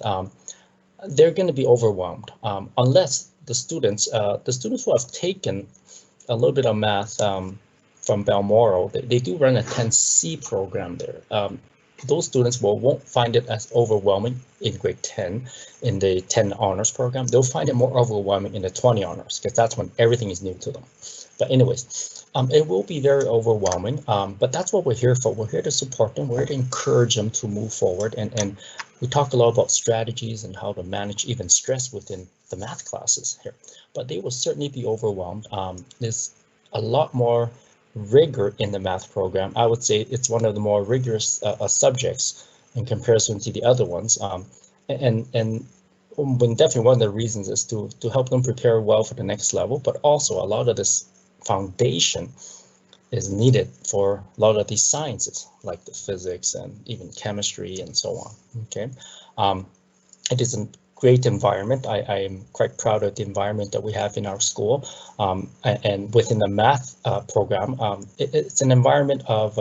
they're going to be overwhelmed unless the students who have taken a little bit of math from Balmoral, they do run a 10C program there. Those students won't find it as overwhelming in grade 10 in the 10 honors program. They'll find it more overwhelming in the 20 honors, because that's when everything is new to them. But anyways, It will be very overwhelming, but that's what we're here for. We're here to support them. We're here to encourage them to move forward. And we talk a lot about strategies and how to manage even stress within the math classes here. But they will certainly be overwhelmed. There's a lot more rigor in the math program. I would say it's one of the more rigorous subjects in comparison to the other ones. And definitely one of the reasons is to help them prepare well for the next level, but also a lot of this foundation is needed for a lot of these sciences, like the physics and even chemistry and so on. Okay, it is a great environment. I am quite proud of the environment that we have in our school, and within the math program, it's an environment of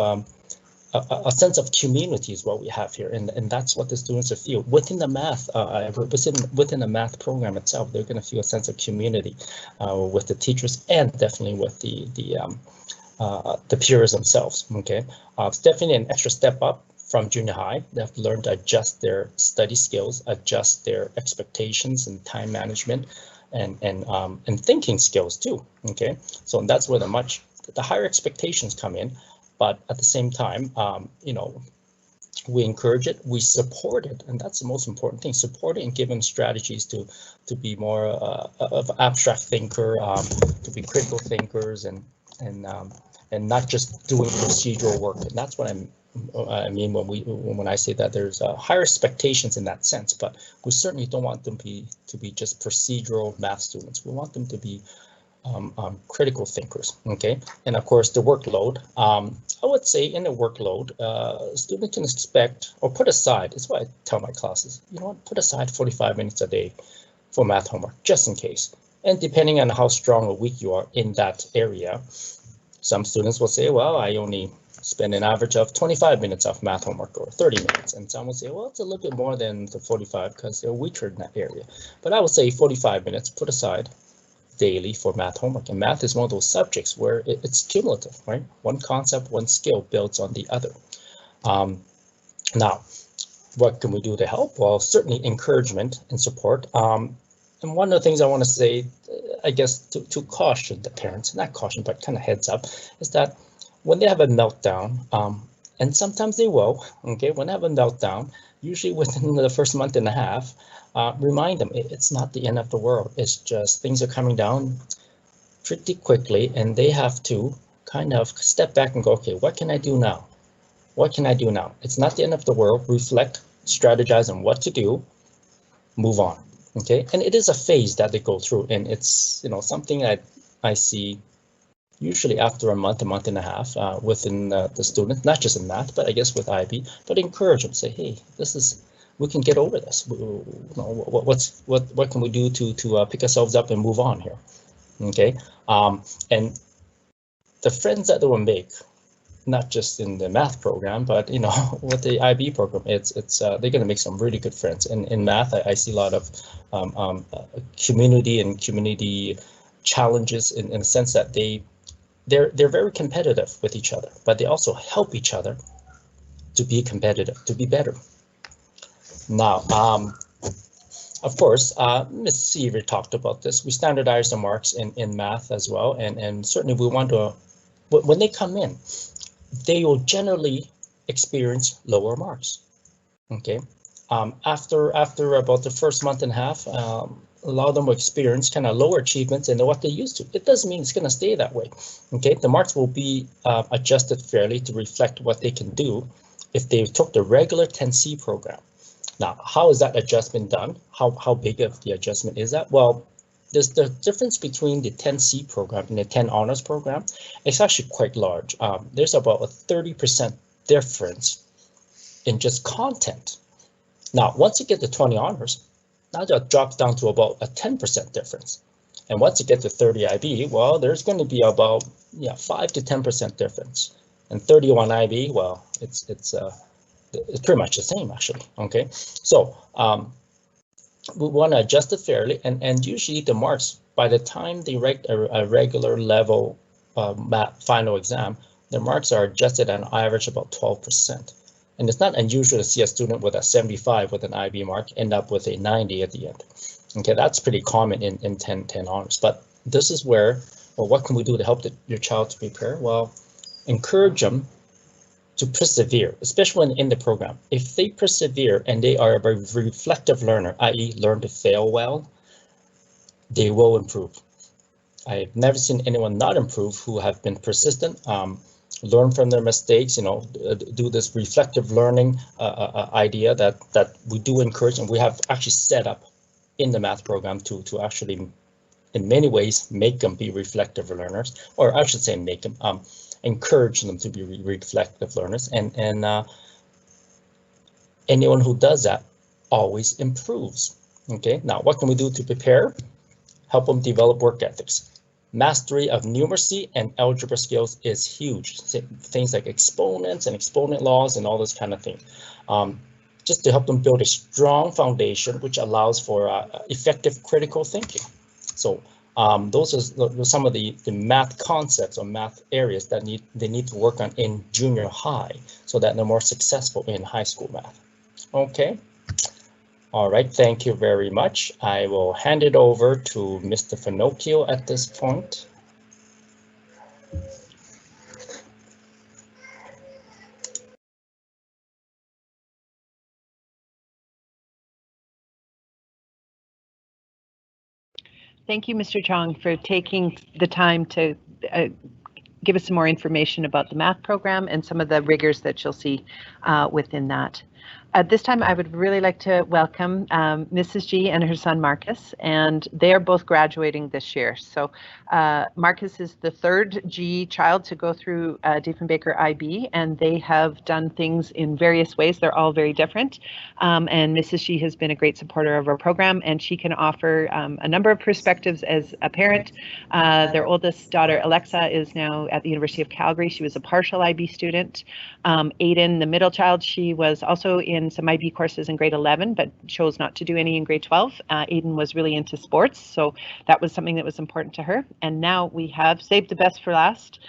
a sense of community is what we have here, and that's what the students feel within the math. Within the math program itself, they're going to feel a sense of community with the teachers and definitely with the peers themselves. Okay, it's definitely an extra step up from junior high. They have to learn to adjust their study skills, adjust their expectations and time management, and thinking skills too. Okay, so that's where the higher expectations come in. But at the same time, you know, we encourage it, we support it, and that's the most important thing. Support it and give them strategies to be more of abstract thinker, to be critical thinkers, and not just doing procedural work. And that's what I mean when I say that there's higher expectations in that sense. But we certainly don't want them to be just procedural math students. We want them to be critical thinkers. Okay, and of course the workload. I would say in the workload, students can expect or put aside. It's what I tell my classes. You know what? Put aside 45 minutes a day for math homework, just in case. And depending on how strong or weak you are in that area, some students will say, well, I only spend an average of 25 minutes of math homework or 30 minutes. And some will say, well, it's a little bit more than the 45 because they're weaker in that area. But I would say 45 minutes put aside daily for math homework. And math is one of those subjects where it's cumulative, right? One concept, one skill builds on the other. Now, what can we do to help? Well, certainly encouragement and support. And one of the things I want to say, I guess, to caution the parents, not caution, but kind of heads up, is that when they have a meltdown, and sometimes they will, okay, when they have a meltdown, usually within the first month and a half, remind them it's not the end of the world. It's just things are coming down pretty quickly, and they have to kind of step back and go, okay, what can I do now? What can I do now? It's not the end of the world. Reflect, strategize on what to do, move on. Okay, and it is a phase that they go through, and it's, you know, something that I see usually after a month and a half within the student, not just in math, but I guess with IB, but encourage them, say, hey, we can get over this. You know, what can we do to pick ourselves up and move on here? Okay, and the friends that they will make, not just in the math program, but you know, with the IB program, it's they're going to make some really good friends. And in math, I see a lot of community challenges in the sense that they're very competitive with each other, but they also help each other to be competitive, to be better. Now, of course, Ms. Sevier talked about this. We standardize the marks in math as well, and certainly we want to, when they come in, they will generally experience lower marks. Okay, after about the first month and a half, a lot of them will experience kind of lower achievements than what they used to. It doesn't mean it's going to stay that way. Okay, the marks will be adjusted fairly to reflect what they can do if they took the regular 10C program. Now, how is that adjustment done? How big of the adjustment is that? Well, there's the difference between the 10C program and the 10 honors program. It's actually quite large. There's about a 30% difference in just content. Now, once you get to 20 honors, now that drops down to about a 10% difference. And once you get to 30 IB, well, there's going to be about 5 to 10% difference. And 31 IB, well, it's pretty much the same actually. Okay, so we want to adjust it fairly, and usually the marks, by the time they write a regular level math final exam, the marks are adjusted on average about 12%. And it's not unusual to see a student with a 75 with an IB mark end up with a 90 at the end. Okay, that's pretty common in 10 honors. But this is where Well, what can we do to help your child to prepare? Well, encourage them to persevere, especially in the program. If they persevere and they are a very reflective learner, i.e. learn to fail well, they will improve. I've never seen anyone not improve who have been persistent, learn from their mistakes, do this reflective learning idea that we do encourage, and we have actually set up in the math program to actually, in many ways, make them be reflective learners, or I should say make them, encourage them to be reflective learners, and anyone who does that always improves. Okay, now what can we do to prepare? Help them develop work ethics. Mastery of numeracy and algebra skills is huge. Things like exponents and exponent laws and all this kind of thing. Just to help them build a strong foundation, which allows for effective critical thinking. So those are some of the math concepts or math areas that they need to work on in junior high so that they're more successful in high school math. Okay. All right, thank you very much. I will hand it over to Mr. Finocchio at this point. Thank you, Mr. Chong, for taking the time to give us some more information about the math program and some of the rigors that you'll see within that. At this time, I would really like to welcome Mrs. G and her son Marcus, and they are both graduating this year. So Marcus is the third G child to go through Diefenbaker IB, and they have done things in various ways. They're all very different. And Mrs. G has been a great supporter of our program, and she can offer a number of perspectives as a parent. Their oldest daughter, Alexa, is now at the University of Calgary. She was a partial IB student. Aiden, the middle child, she was also in some IB courses in grade 11, but chose not to do any in grade 12. Aiden was really into sports, so that was something that was important to her. And now we have saved the best for last.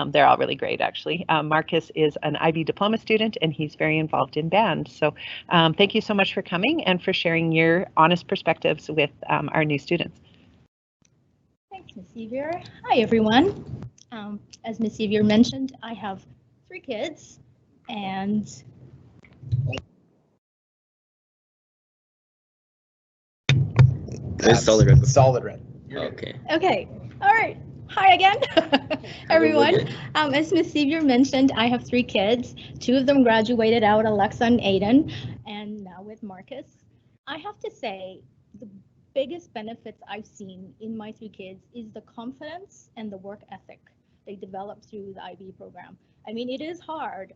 They're all really great, actually. Marcus is an IB diploma student, and he's very involved in band. So thank you so much for coming and for sharing your honest perspectives with our new students. Thanks, Ms. Sevier. Hi, everyone. As Ms. Sevier mentioned, I have 3 kids, and It's solid red. Solid red. Okay. okay, all right. Hi again, everyone. As Ms. Sevier mentioned, I have 3 kids. 2 of them graduated out, Alexa and Aiden, and now with Marcus. I have to say, the biggest benefits I've seen in my 3 kids is the confidence and the work ethic they develop through the IB program. I mean, it is hard.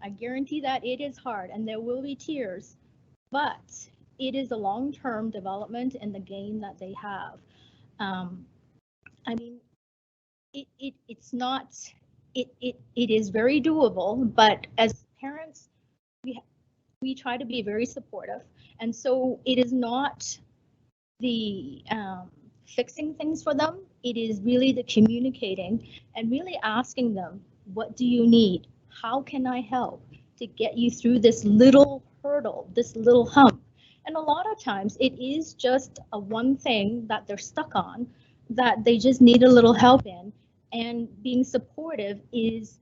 I guarantee that it is hard, and there will be tears, but it is a long-term development in the game that they have. I mean, it's not, it is very doable, but as parents, we try to be very supportive. And so it is not the fixing things for them. It is really the communicating and really asking them, what do you need? How can I help to get you through this little hurdle, this little hump? And a lot of times it is just a one thing that they're stuck on that they just need a little help in, and being supportive is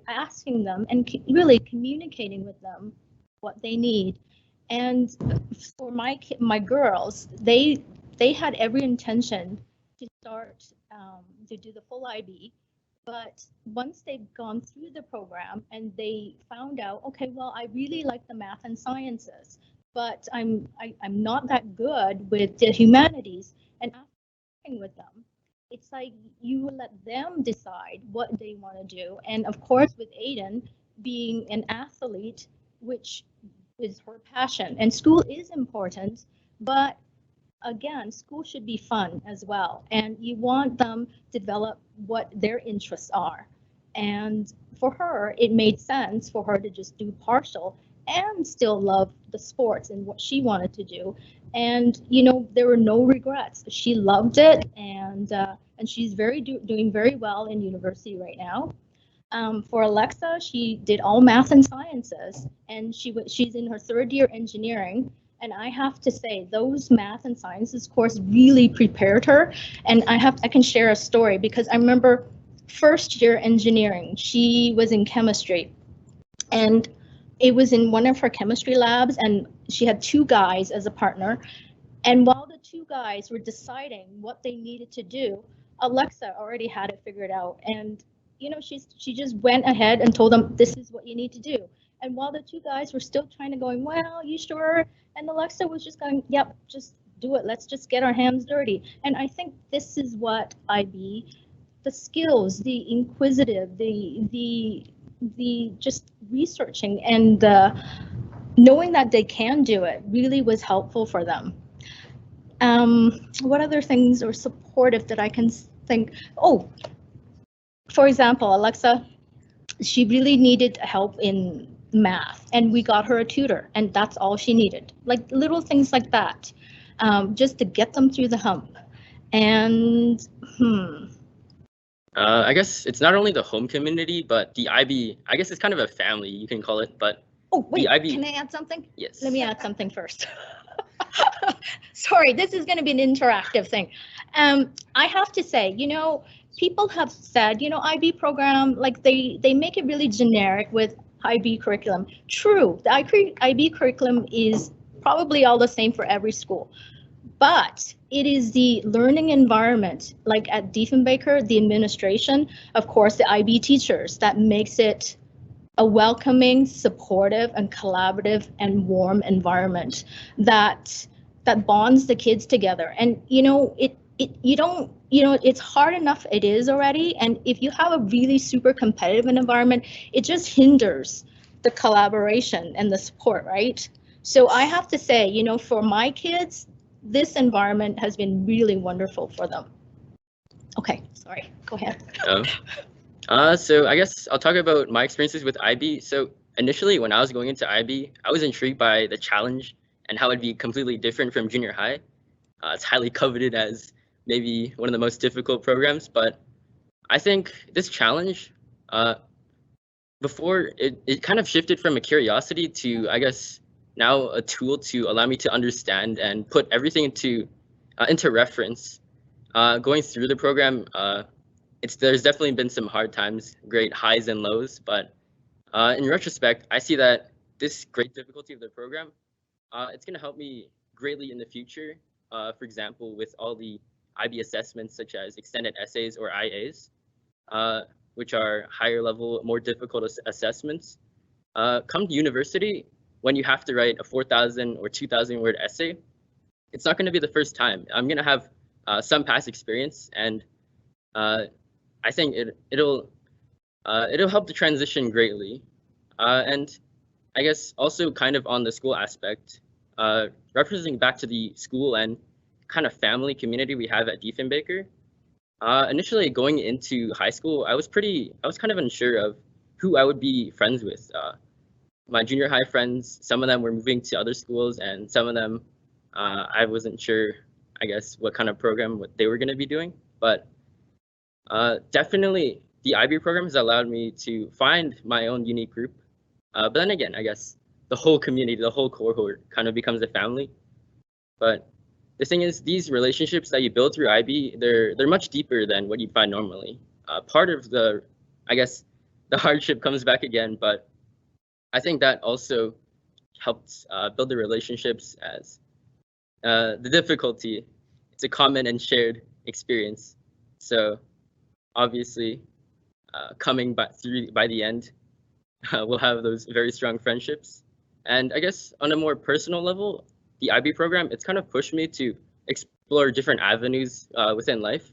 asking them and really communicating with them what they need. And for my girls, they had every intention to start to do the full IB, but once they've gone through the program and they found out, okay, well, I really like the math and sciences, but I'm not that good with the humanities, and after with them, it's like you let them decide what they want to do. And of course, with Aiden being an athlete, which is her passion, and school is important, but again, school should be fun as well, and you want them to develop what their interests are. And for her, it made sense for her to just do partial and still love the sports and what she wanted to do. And you know, there were no regrets. She loved it, and she's doing very well in university right now. For Alexa, she did all math and sciences, and she's in her 3rd year engineering, And I have to say, those math and sciences course really prepared her. And I can share a story because I remember first year engineering, she was in chemistry, and it was in one of her chemistry labs, and she had two guys as a partner. And while the two guys were deciding what they needed to do, Alexa already had it figured out. And you know, she just went ahead and told them, this is what you need to do. And while the two guys were still trying to going, well, you sure? And Alexa was just going, yep, just do it. Let's just get our hands dirty. And I think this is what IB, the skills, the inquisitive, the just researching and knowing that they can do it really was helpful for them. What other things are supportive that I can think? Oh, for example, Alexa, she really needed help in math, and we got her a tutor, and that's all she needed. Like little things like that, just to get them through the hump. And I guess it's not only the home community, but the IB. I guess it's kind of a family, you can call it. But oh wait, the IB, can I add something? Yes. Let me add something first. Sorry, this is going to be an interactive thing. I have to say, you know, people have said, you know, IB program, like they make it really generic with IB curriculum. True, the IB curriculum is probably all the same for every school, but it is the learning environment, like at Diefenbaker, the administration, of course, the IB teachers, that makes it a welcoming, supportive, and collaborative and warm environment that bonds the kids together. And you know, it's hard enough it is already, and if you have a really super competitive environment, it just hinders the collaboration and the support, right? So I have to say, you know, for my kids, this environment has been really wonderful for them. Okay, sorry, go ahead. So I guess I'll talk about my experiences with IB. So initially, when I was going into IB, I was intrigued by the challenge and how it'd be completely different from junior high. It's highly coveted as maybe one of the most difficult programs, but I think this challenge, before it kind of shifted from a curiosity to, I guess, now a tool to allow me to understand and put everything into reference. Going through the program, there's definitely been some hard times, great highs and lows, but in retrospect, I see that this great difficulty of the program, it's going to help me greatly in the future. For example, with all the IB assessments such as extended essays or IAs, which are higher level, more difficult assessments. Come to university, when you have to write a 4,000 or 2,000 word essay, it's not going to be the first time. I'm going to have some past experience, and I think it'll help the transition greatly. And I guess also kind of on the school aspect, representing back to the school and kind of family community we have at Diefenbaker. Initially going into high school, I was kind of unsure of who I would be friends with. My junior high friends, some of them were moving to other schools, and some of them I wasn't sure, I guess, what kind of program they were going to be doing. But definitely the IB program has allowed me to find my own unique group. But then again, I guess the whole community, the whole cohort kind of becomes a family. But the thing is, these relationships that you build through IB, they're much deeper than what you'd find normally. Part of the, I guess, the hardship comes back again, but I think that also helps build the relationships as the difficulty. It's a common and shared experience. So obviously, coming by the end, we'll have those very strong friendships. And I guess on a more personal level, the IB program, it's kind of pushed me to explore different avenues within life.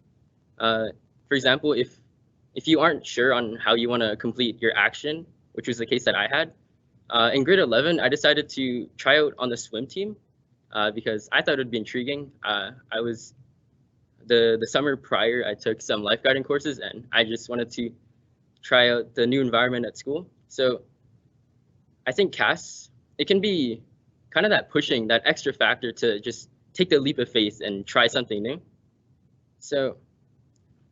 For example, if you aren't sure on how you want to complete your action, which was the case that I had, in grade 11, I decided to try out on the swim team because I thought it would be intriguing. I was the summer prior, I took some lifeguarding courses, and I just wanted to try out the new environment at school. So I think CAS, it can be kind of that pushing, that extra factor to just take the leap of faith and try something new. So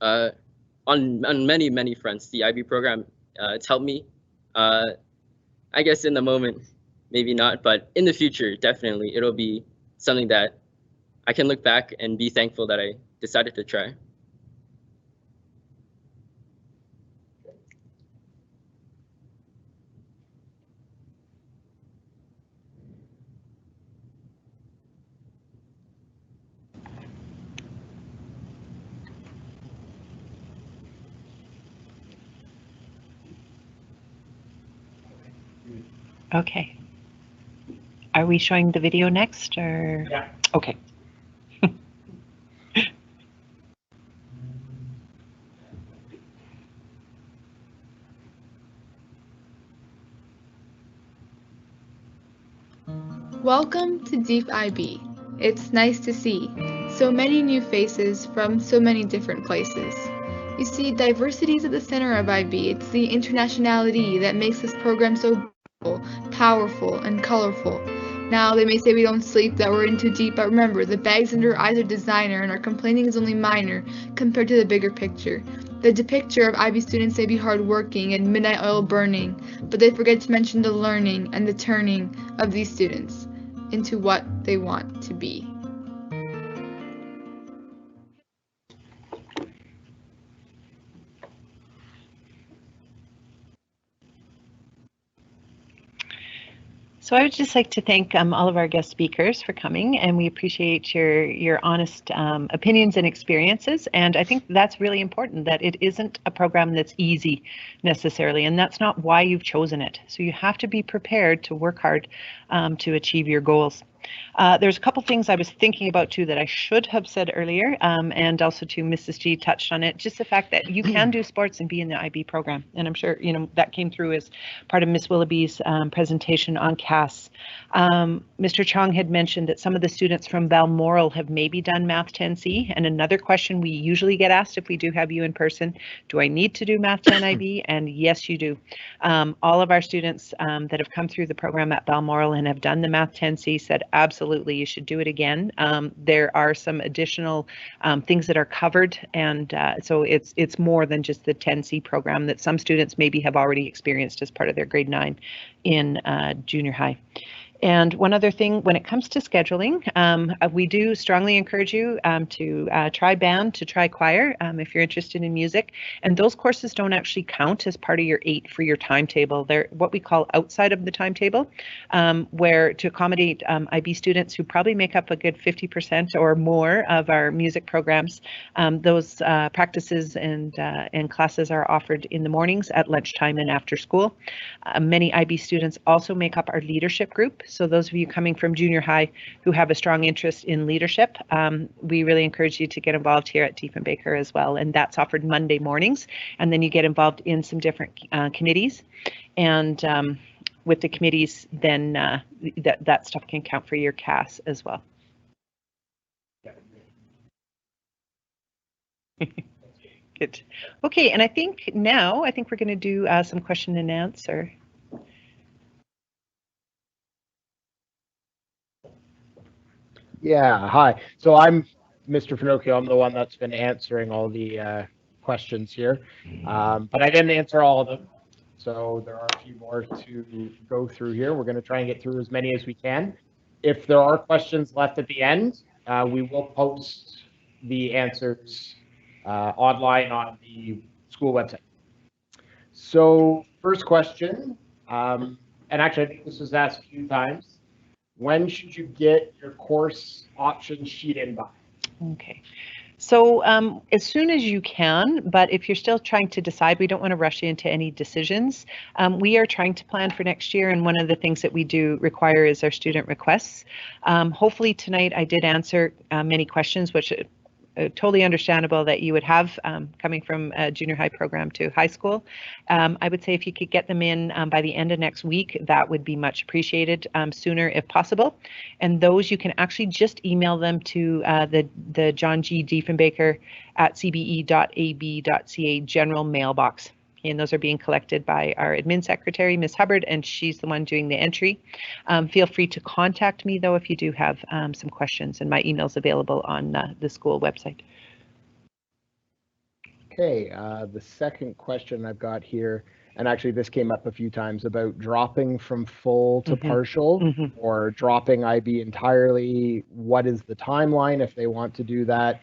on many fronts, the IB program, it's helped me. I guess in the moment, maybe not, but in the future, definitely, it'll be something that I can look back and be thankful that I decided to try. Okay. Are we showing the video next or? Yeah. Okay. Welcome to Deep IB. It's nice to see so many new faces from so many different places. You see, diversity is at the center of IB. It's the internationality that makes this program so beautiful, powerful, and colorful. Now, they may say we don't sleep, that we're in too deep, but remember, the bags under our eyes are designer, and our complaining is only minor compared to the bigger picture. The picture of IB students may be hardworking and midnight oil burning, but they forget to mention the learning and the turning of these students into what they want to be. So I would just like to thank all of our guest speakers for coming, and we appreciate your honest opinions and experiences. And I think that's really important, that it isn't a program that's easy necessarily, and that's not why you've chosen it. So you have to be prepared to work hard to achieve your goals. There's a couple things I was thinking about too that I should have said earlier, and also too, Mrs. G touched on it, just the fact that you can do sports and be in the IB program. And I'm sure, you know, that came through as part of Miss Willoughby's presentation on CAS. Mr. Chong had mentioned that some of the students from Balmoral have maybe done Math 10C, and another question we usually get asked if we do have you in person, do I need to do Math 10 IB? And yes, you do. All of our students that have come through the program at Balmoral and have done the Math 10C said absolutely you should do it again. There are some additional things that are covered, and so it's more than just the 10C program that some students maybe have already experienced as part of their grade 9 in junior high. And one other thing, when it comes to scheduling, we do strongly encourage you to try band, to try choir, if you're interested in music. And those courses don't actually count as part of your 8 for your timetable. They're what we call outside of the timetable, where to accommodate IB students who probably make up a good 50% or more of our music programs. Those practices and classes are offered in the mornings, at lunchtime, and after school. Many IB students also make up our leadership group. So those of you coming from junior high who have a strong interest in leadership, we really encourage you to get involved here at Diefenbaker as well. And that's offered Monday mornings. And then you get involved in some different committees. And with the committees, then that stuff can count for your CAS as well. Good. Okay, and I think we're going to do some question and answer. Yeah, hi. So I'm Mr. Finocchio. I'm the one that's been answering all the questions here, but I didn't answer all of them. So there are a few more to go through here. We're going to try and get through as many as we can. If there are questions left at the end, we will post the answers online on the school website. So first question, and actually I think this was asked a few times. When should you get your course option sheet in by? Okay, so as soon as you can, but if you're still trying to decide, we don't want to rush you into any decisions. We are trying to plan for next year, and one of the things that we do require is our student requests. Hopefully tonight I did answer many questions, which totally understandable that you would have coming from a junior high program to high school. I would say if you could get them in by the end of next week, that would be much appreciated, sooner if possible. And those you can actually just email them to the John G. Diefenbaker at cbe.ab.ca general mailbox. And those are being collected by our admin secretary, Ms. Hubbard, and she's the one doing the entry. Feel free to contact me, though, if you do have some questions, and my email's available on the school website. Okay, the second question I've got here, and actually this came up a few times about dropping from full to partial or dropping IB entirely. What is the timeline if they want to do that?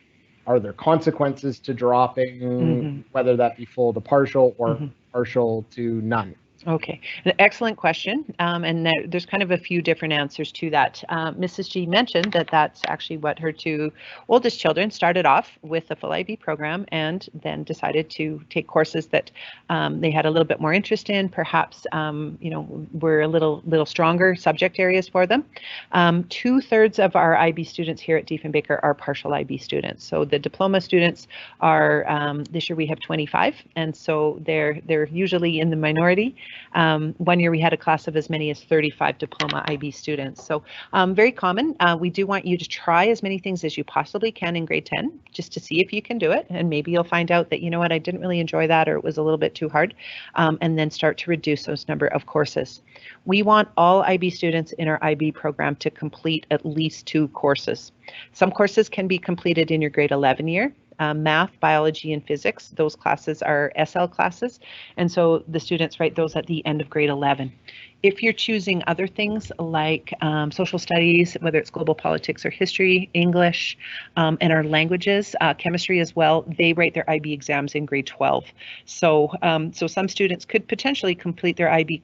Are there consequences to dropping, whether that be full to partial or partial to none? Okay, an excellent question, and there's kind of a few different answers to that. Mrs. G mentioned that that's actually what her two oldest children started off with, a full IB program, and then decided to take courses that they had a little bit more interest in, perhaps were a little stronger subject areas for them. 2/3 of our IB students here at Diefenbaker are partial IB students. So the diploma students are, this year we have 25, and so they're usually in the minority. One year we had a class of as many as 35 diploma IB students. So very common. We do want you to try as many things as you possibly can in grade 10, just to see if you can do it. And maybe you'll find out that, you know what, I didn't really enjoy that, or it was a little bit too hard, and then start to reduce those number of courses. We want all IB students in our IB program to complete at least 2 courses. Some courses can be completed in your grade 11 year. Math, biology, and physics, those classes are SL classes, and so the students write those at the end of grade 11. If you're choosing other things like social studies, whether it's global politics or history, English, and our languages, chemistry as well, they write their IB exams in grade 12. So some students could potentially complete their IB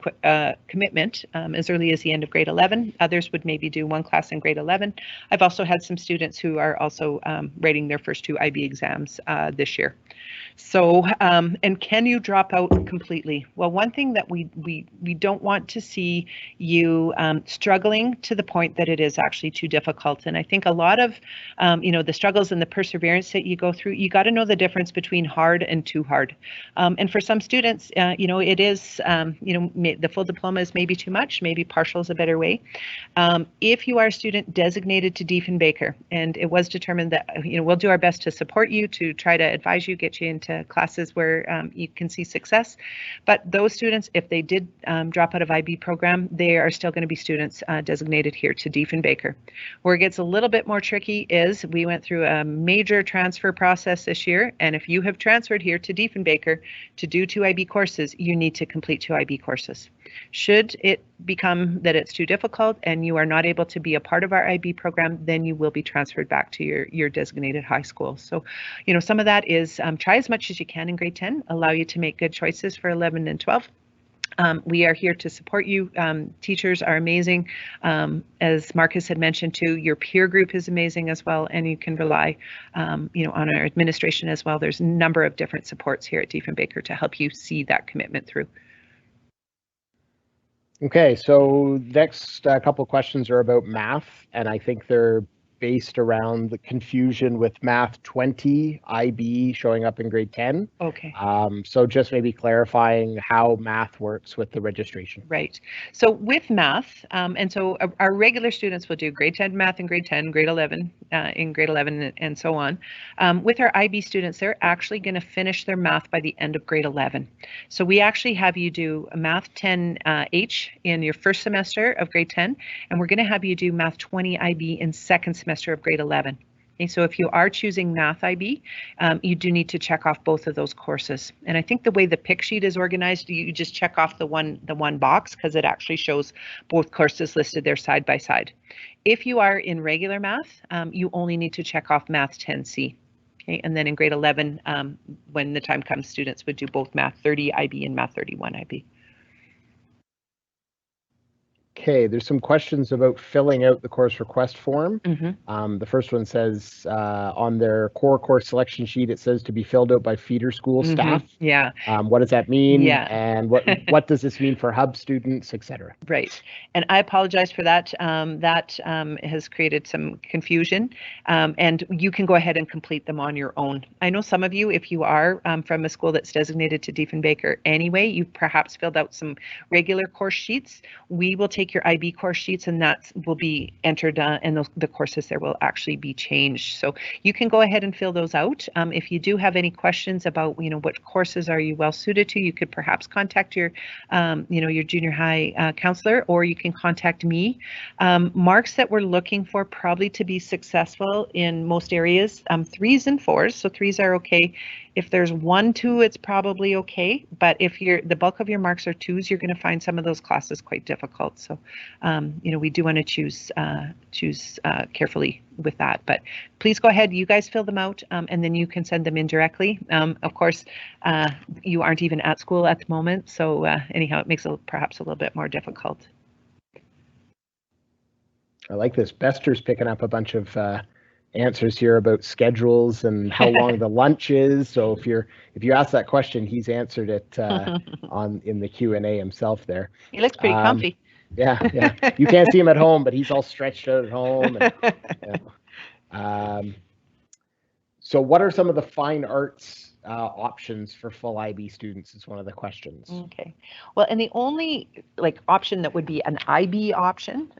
commitment as early as the end of grade 11. Others would maybe do 1 class in grade 11. I've also had some students who are also writing their first 2 IB exams this year. So, and can you drop out completely? Well, one thing that we don't want to see you struggling to the point that it is actually too difficult. And I think a lot of, the struggles and the perseverance that you go through, you got to know the difference between hard and too hard. And for some students, it is, the full diploma is maybe too much, maybe partial is a better way. If you are a student designated to Diefenbaker, and it was determined that, we'll do our best to support you, to try to advise you, get you into classes where you can see success. But those students, if they did drop out of IB program, they are still going to be students designated here to Diefenbaker. Where it gets a little bit more tricky is we went through a major transfer process this year, and if you have transferred here to Diefenbaker to do 2 IB courses, you need to complete 2 IB courses. Should it become that it's too difficult and you are not able to be a part of our IB program, then you will be transferred back to your designated high school. So, some of that is try as much as you can in grade 10, allow you to make good choices for 11 and 12. We are here to support you. Teachers are amazing. As Marcus had mentioned too, your peer group is amazing as well, and you can rely, on our administration as well. There's a number of different supports here at Diefenbaker to help you see that commitment through. Okay, so next couple questions are about math, and I think they're based around the confusion with Math 20 IB showing up in grade 10. Okay. So just maybe clarifying how math works with the registration. Right. So with math, and so our regular students will do grade 10 math in grade 10, grade 11 in grade 11, and so on. With our IB students, they're actually going to finish their math by the end of grade 11. So we actually have you do Math 10 H in your first semester of grade 10, and we're going to have you do Math 20 IB in second semester of grade 11. Okay, so if you are choosing Math IB, you do need to check off both of those courses. And I think the way the pick sheet is organized, you just check off the one box because it actually shows both courses listed there side by side. If you are in regular math, you only need to check off Math 10C. Okay, and then in grade 11, when the time comes, students would do both Math 30 IB and Math 31 IB. Okay, there's some questions about filling out the course request form. The first one says on their core course selection sheet, it says to be filled out by feeder school staff. Yeah. What does that mean? Yeah. And what does this mean for hub students, etc.? Right. And I apologize for that. That has created some confusion. And you can go ahead and complete them on your own. I know some of you, if you are from a school that's designated to Diefenbaker anyway, you've perhaps filled out some regular course sheets. We will take your IB course sheets, and that will be entered, and the courses there will actually be changed. So you can go ahead and fill those out. If you do have any questions about, what courses are you well suited to, you could perhaps contact your, your junior high counselor, or you can contact me. Marks that we're looking for probably to be successful in most areas, 3s and 4s. So 3s are okay. If there's 1, 2, it's probably okay. But if the bulk of your marks are 2s, you're going to find some of those classes quite difficult. So, we do want to choose carefully with that. But please go ahead, you guys fill them out, and then you can send them in directly. Of course, you aren't even at school at the moment, so anyhow, it makes it perhaps a little bit more difficult. I like this. Bester's picking up a bunch of answers here about schedules and how long the lunch is. So if you ask that question, he's answered it in the Q&A himself there. He looks pretty comfy. Yeah. You can't see him at home, but he's all stretched out at home. And, so what are some of the fine arts options for full IB students is one of the questions. Okay. Well, and the only option that would be an IB option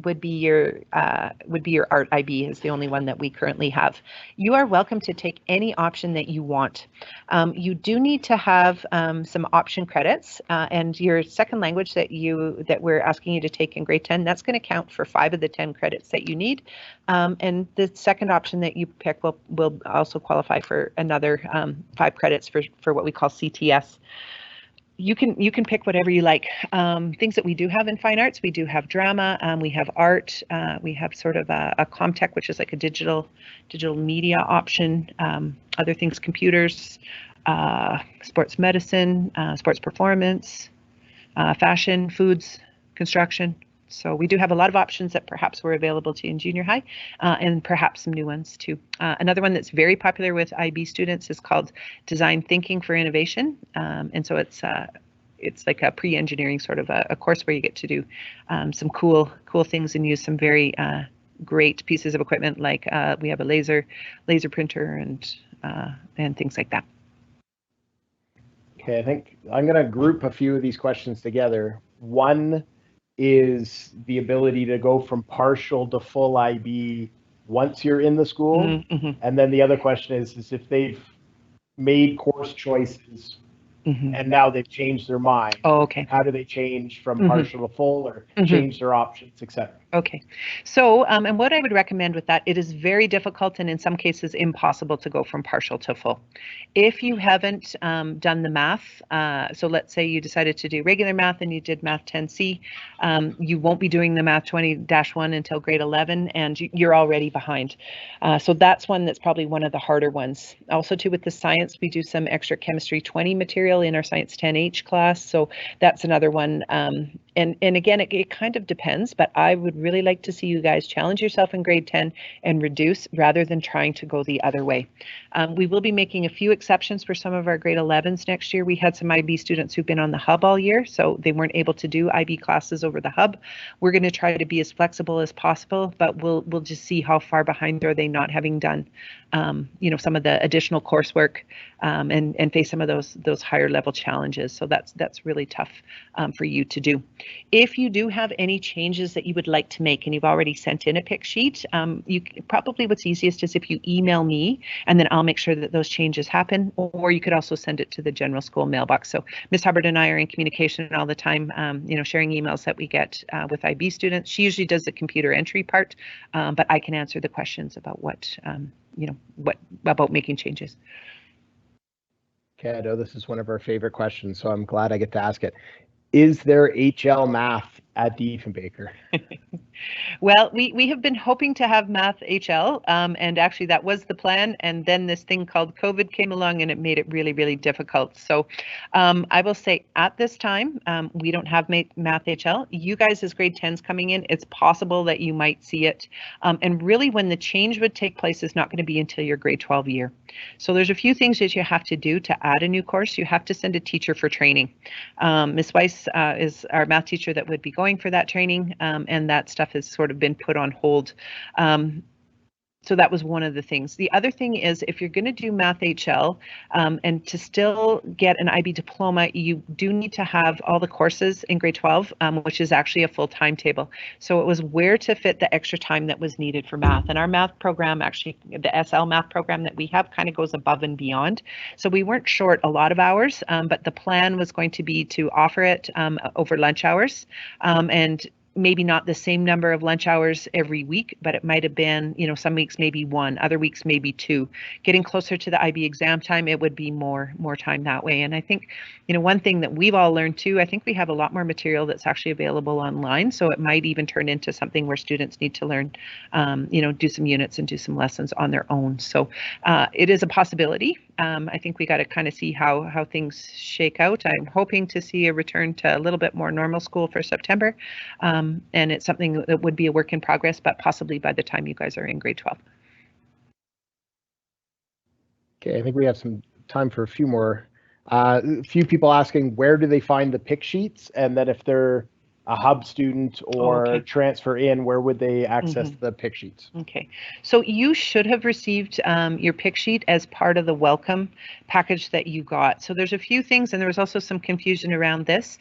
would be your art IB is the only one that we currently have. You are welcome to take any option that you want. You do need to have some option credits, and your second language that we're asking you to take in grade 10, that's going to count for 5 of the 10 credits that you need. And the second option that you pick will also qualify for another 5 credits for what we call CTS. You can pick whatever you like. Things that we do have in fine arts, we do have drama, we have art, we have sort of a Comtech, which is like a digital media option. Other things, computers, sports medicine, sports performance, fashion, foods, construction. So we do have a lot of options that perhaps were available to you in junior high, and perhaps some new ones too. Another one that's very popular with IB students is called Design Thinking for Innovation. And so it's like a pre-engineering sort of a course where you get to do some cool things and use some very great pieces of equipment, like we have a laser printer and things like that. Okay, I think I'm going to group a few of these questions together. One is the ability to go from partial to full IB once you're in the school. Mm-hmm. And then the other question is if they've made course choices and now they've changed their mind. Oh, okay. How do they change from partial to full, or change their options, etc.? Okay. So, and what I would recommend with that, it is very difficult and in some cases impossible to go from partial to full. If you haven't done the math, so let's say you decided to do regular math and you did math 10C, you won't be doing the math 20-1 until grade 11, and you're already behind. So that's one that's probably one of the harder ones. Also too, with the science, we do some extra chemistry 20 material in our science 10H class. So that's another one. And again, it kind of depends, but I would really like to see you guys challenge yourself in grade 10 and reduce rather than trying to go the other way. We will be making a few exceptions for some of our grade 11s next year. We had some IB students who've been on the hub all year, so they weren't able to do IB classes over the hub. We're going to try to be as flexible as possible, but we'll just see how far behind are they not having done some of the additional coursework and face some of those higher level challenges. So that's really tough for you to do. If you do have any changes that you would like to make and you've already sent in a pick sheet, probably what's easiest is if you email me, and then I'll make sure that those changes happen, or you could also send it to the general school mailbox. So Ms. Hubbard and I are in communication all the time, sharing emails that we get with IB students. She usually does the computer entry part, but I can answer the questions about what about making changes. Okay, I know this is one of our favorite questions, so I'm glad I get to ask it. Is there HL math at Diefenbaker? Well, we have been hoping to have math HL, and actually that was the plan, and then this thing called COVID came along and it made it really, really difficult. So I will say at this time, we don't have math HL. You guys as grade 10s coming in, it's possible that you might see it. And really when the change would take place is not going to be until your grade 12 year. So there's a few things that you have to do to add a new course. You have to send a teacher for training. Ms. Weiss is our math teacher that would be going for that training, and that stuff has sort of been put on hold. So that was one of the things. The other thing is, if you're going to do Math HL and to still get an IB diploma, you do need to have all the courses in grade 12, which is actually a full timetable. So it was where to fit the extra time that was needed for math. And our math program, actually, the SL math program that we have kind of goes above and beyond. So we weren't short a lot of hours, but the plan was going to be to offer it over lunch hours and maybe not the same number of lunch hours every week, but it might have been, you know, some weeks maybe one, other weeks maybe two. Getting closer to the IB exam time, it would be more time that way. And I think, you know, one thing that we've all learned too, I think we have a lot more material that's actually available online. So it might even turn into something where students need to learn, you know, do some units and do some lessons on their own. So it is a possibility. I think we got to kind of see how things shake out. I'm hoping to see a return to a little bit more normal school for September. And it's something that would be a work in progress, but possibly by the time you guys are in grade 12. Okay, I think we have some time for a few more. A few people asking, where do they find the pick sheets? And then if they're a hub student or transfer in, where would they access the pick sheets? Okay, so you should have received your pick sheet as part of the welcome package that you got. So there's a few things, and there was also some confusion around this.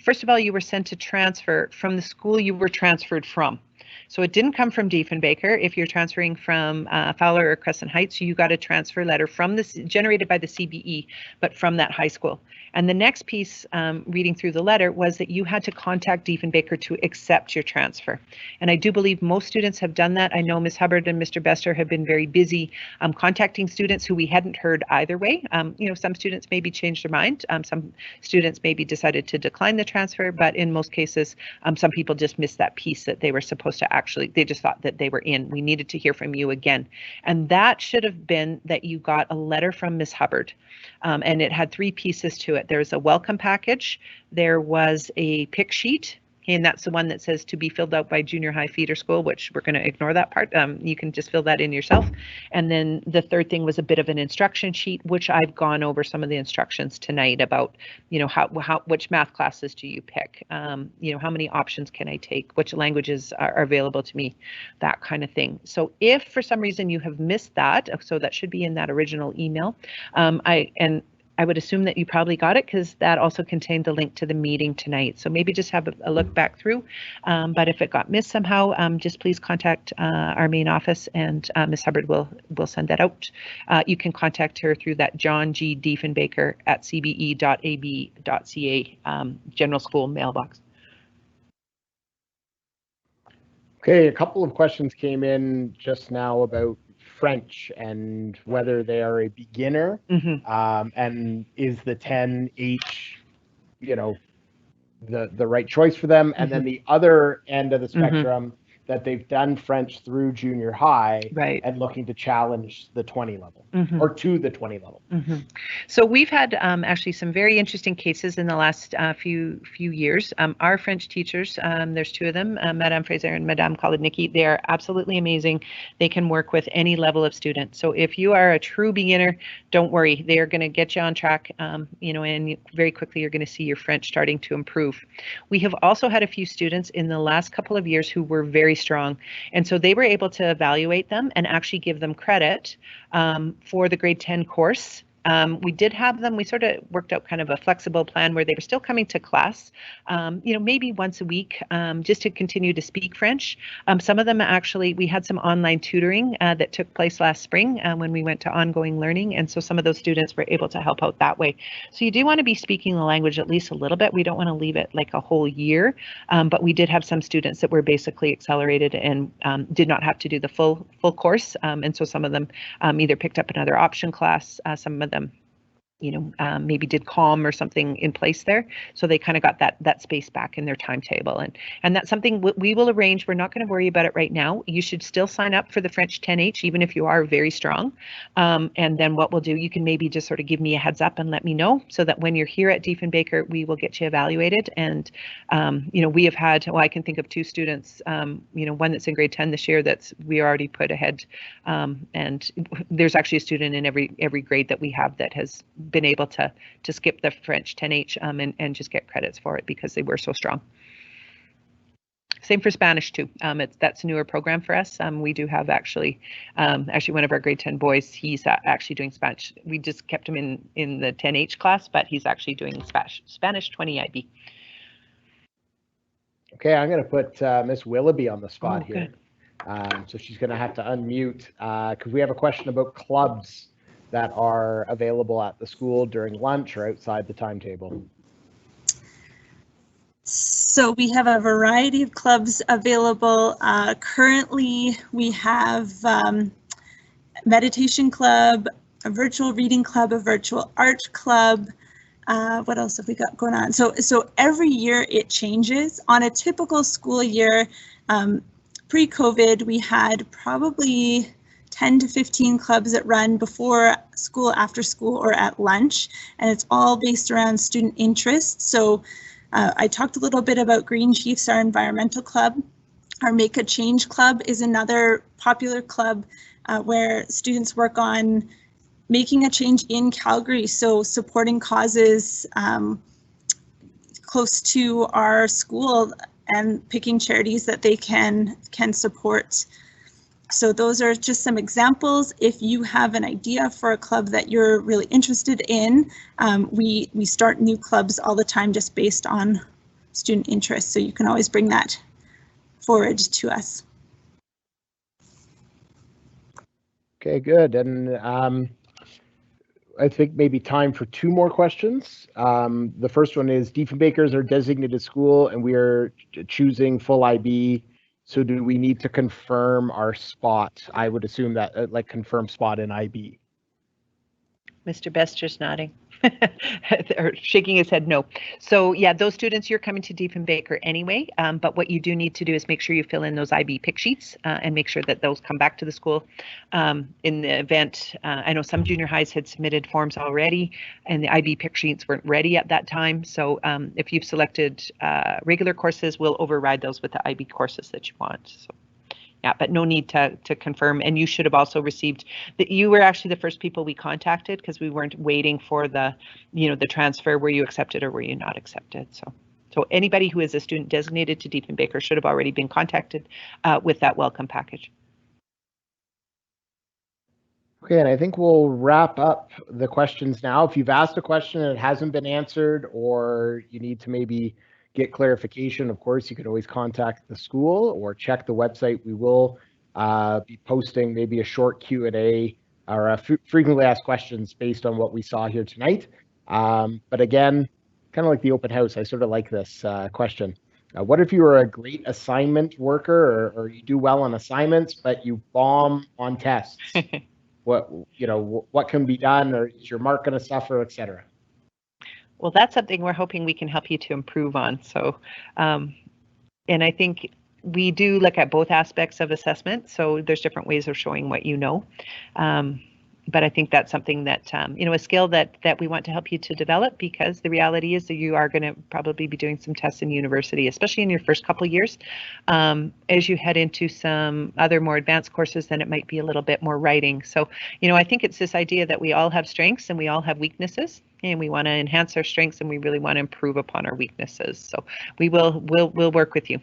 First of all, you were sent to transfer from the school you were transferred from. So it didn't come from Diefenbaker. If you're transferring from Fowler or Crescent Heights, you got a transfer letter from this generated by the CBE, but from that high school. And the next piece, reading through the letter, was that you had to contact Diefenbaker to accept your transfer. And I do believe most students have done that. I know Ms. Hubbard and Mr. Bester have been very busy contacting students who we hadn't heard either way. You know, some students maybe changed their mind. Some students maybe decided to decline the transfer, but in most cases, some people just missed that piece that they were supposed to actually, they just thought that they were in. We needed to hear from you again. And that should have been that you got a letter from Ms. Hubbard. And it had three pieces to it. There was a welcome package, there was a pick sheet, and that's the one that says to be filled out by junior high feeder school, which we're going to ignore that part. You can just fill that in yourself. And then the third thing was a bit of an instruction sheet, which I've gone over some of the instructions tonight about, you know, which math classes do you pick? You know, how many options can I take? Which languages are available to me? That kind of thing. So if for some reason you have missed that, so that should be in that original email. I would assume that you probably got it because that also contained the link to the meeting tonight. So maybe just have a look back through. But if it got missed somehow, just please contact our main office and Ms. Hubbard will send that out. You can contact her through that John G. Diefenbaker at cbe.ab.ca general school mailbox. Okay, a couple of questions came in just now about French and whether they are a beginner, and is the 10H, you know, the right choice for them, and then the other end of the spectrum that they've done French through junior high, and looking to challenge the 20 level or to the 20 level. So we've had actually some very interesting cases in the last few years. Our French teachers, there's two of them, Madame Fraser and Madame Kolodnicki, they are absolutely amazing. They can work with any level of student. So if you are a true beginner, don't worry, they are going to get you on track, you know, and very quickly you're going to see your French starting to improve. We have also had a few students in the last couple of years who were very strong, and so they were able to evaluate them and actually give them credit for the grade 10 course. We did have them, we sort of worked out kind of a flexible plan where they were still coming to class, you know, maybe once a week, just to continue to speak French. Some of them actually, we had some online tutoring that took place last spring when we went to ongoing learning. And so some of those students were able to help out that way. So you do want to be speaking the language at least a little bit. We don't want to leave it like a whole year, but we did have some students that were basically accelerated and did not have to do the full course. And so some of them either picked up another option class, some of them, you know, maybe did COM or something in place there. So they kind of got that space back in their timetable. And that's something we will arrange. We're not going to worry about it right now. You should still sign up for the French 10H, even if you are very strong. And then what we'll do, you can maybe just sort of give me a heads up and let me know so that when you're here at Diefenbaker, we will get you evaluated. And, you know, we have had, well, I can think of two students, you know, one that's in grade 10 this year that's we already put ahead. And there's actually a student in every grade that we have that has been able to skip the French 10H and just get credits for it because they were so strong. Same for Spanish too. That's a newer program for us. We do have actually one of our grade 10 boys. He's actually doing Spanish. We just kept him in the 10H class, but he's actually doing Spanish 20 IB. Okay, I'm going to put Miss Willoughby on the spot here. Good. So she's going to have to unmute because we have a question about clubs that are available at the school during lunch or outside the timetable. So we have a variety of clubs available. Currently, we have meditation club, a virtual reading club, a virtual art club. What else have we got going on? So every year it changes. On a typical school year, pre-COVID, we had probably 10 to 15 clubs that run before school, after school, or at lunch, and it's all based around student interest. So I talked a little bit about Green Chiefs, our environmental club. Our Make a Change club is another popular club where students work on making a change in Calgary, so supporting causes close to our school and picking charities that they can support. So those are just some examples. If you have an idea for a club that you're really interested in, we start new clubs all the time just based on student interest. So you can always bring that forward to us. Okay, good. And I think maybe time for two more questions. The first one is Diefenbakers are designated school and we are choosing full IB. So do we need to confirm our spot? I would assume that like confirm spot in IB. Mr. Bester's nodding or shaking his head no. So yeah, those students, you're coming to Diefenbaker anyway, but what you do need to do is make sure you fill in those IB pick sheets and make sure that those come back to the school. In the event, I know some junior highs had submitted forms already and the IB pick sheets weren't ready at that time. So if you've selected regular courses, we'll override those with the IB courses that you want. So. Yeah, but no need to confirm. And you should have also received that you were actually the first people we contacted because we weren't waiting for the, the transfer. Were you accepted or were you not accepted? So anybody who is a student designated to Diefenbaker should have already been contacted with that welcome package. Okay, and I think we'll wrap up the questions now. If you've asked a question and it hasn't been answered or you need to maybe get clarification, of course, you can always contact the school or check the website. We will be posting maybe a short Q&A or frequently asked questions based on what we saw here tonight. But again, kind of like the open house, I sort of like this question. What if you were a great assignment worker or you do well on assignments, but you bomb on tests? What can be done, or is your mark going to suffer, etc.? Well, that's something we're hoping we can help you to improve on. So, and I think we do look at both aspects of assessment. So there's different ways of showing what you know. But I think that's something that, a skill that we want to help you to develop, because the reality is that you are going to probably be doing some tests in university, especially in your first couple of years. As you head into some other more advanced courses, then it might be a little bit more writing. So, I think it's this idea that we all have strengths and we all have weaknesses, and we want to enhance our strengths and we really want to improve upon our weaknesses. So we'll work with you.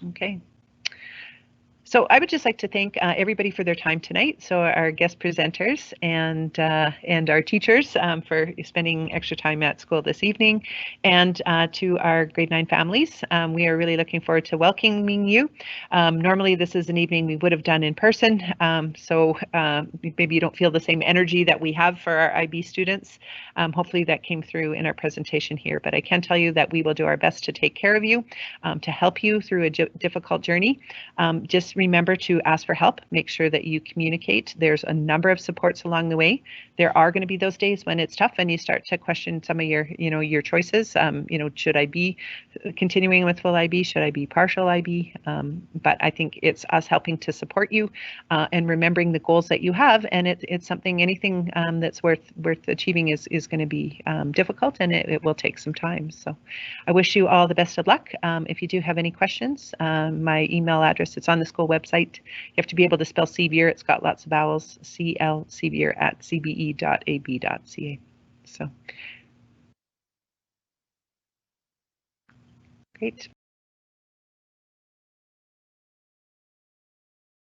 Okay. So I would just like to thank everybody for their time tonight. So our guest presenters and our teachers for spending extra time at school this evening, and to our grade 9 families. We are really looking forward to welcoming you. Normally this is an evening we would have done in person, so maybe you don't feel the same energy that we have for our IB students. Hopefully that came through in our presentation here, but I can tell you that we will do our best to take care of you, to help you through a difficult journey. Just remember to ask for help. Make sure that you communicate. There's a number of supports along the way. There are going to be those days when it's tough and you start to question some of your choices. Should I be continuing with full IB? Should I be partial IB? But I think it's us helping to support you and remembering the goals that you have. And it's something, anything that's worth achieving is going to be difficult, and it will take some time. So I wish you all the best of luck. If you do have any questions, my email address, it's on the school website. You have to be able to spell Sevier. It's got lots of vowels. clsevier@cbe.ab.ca. So Great.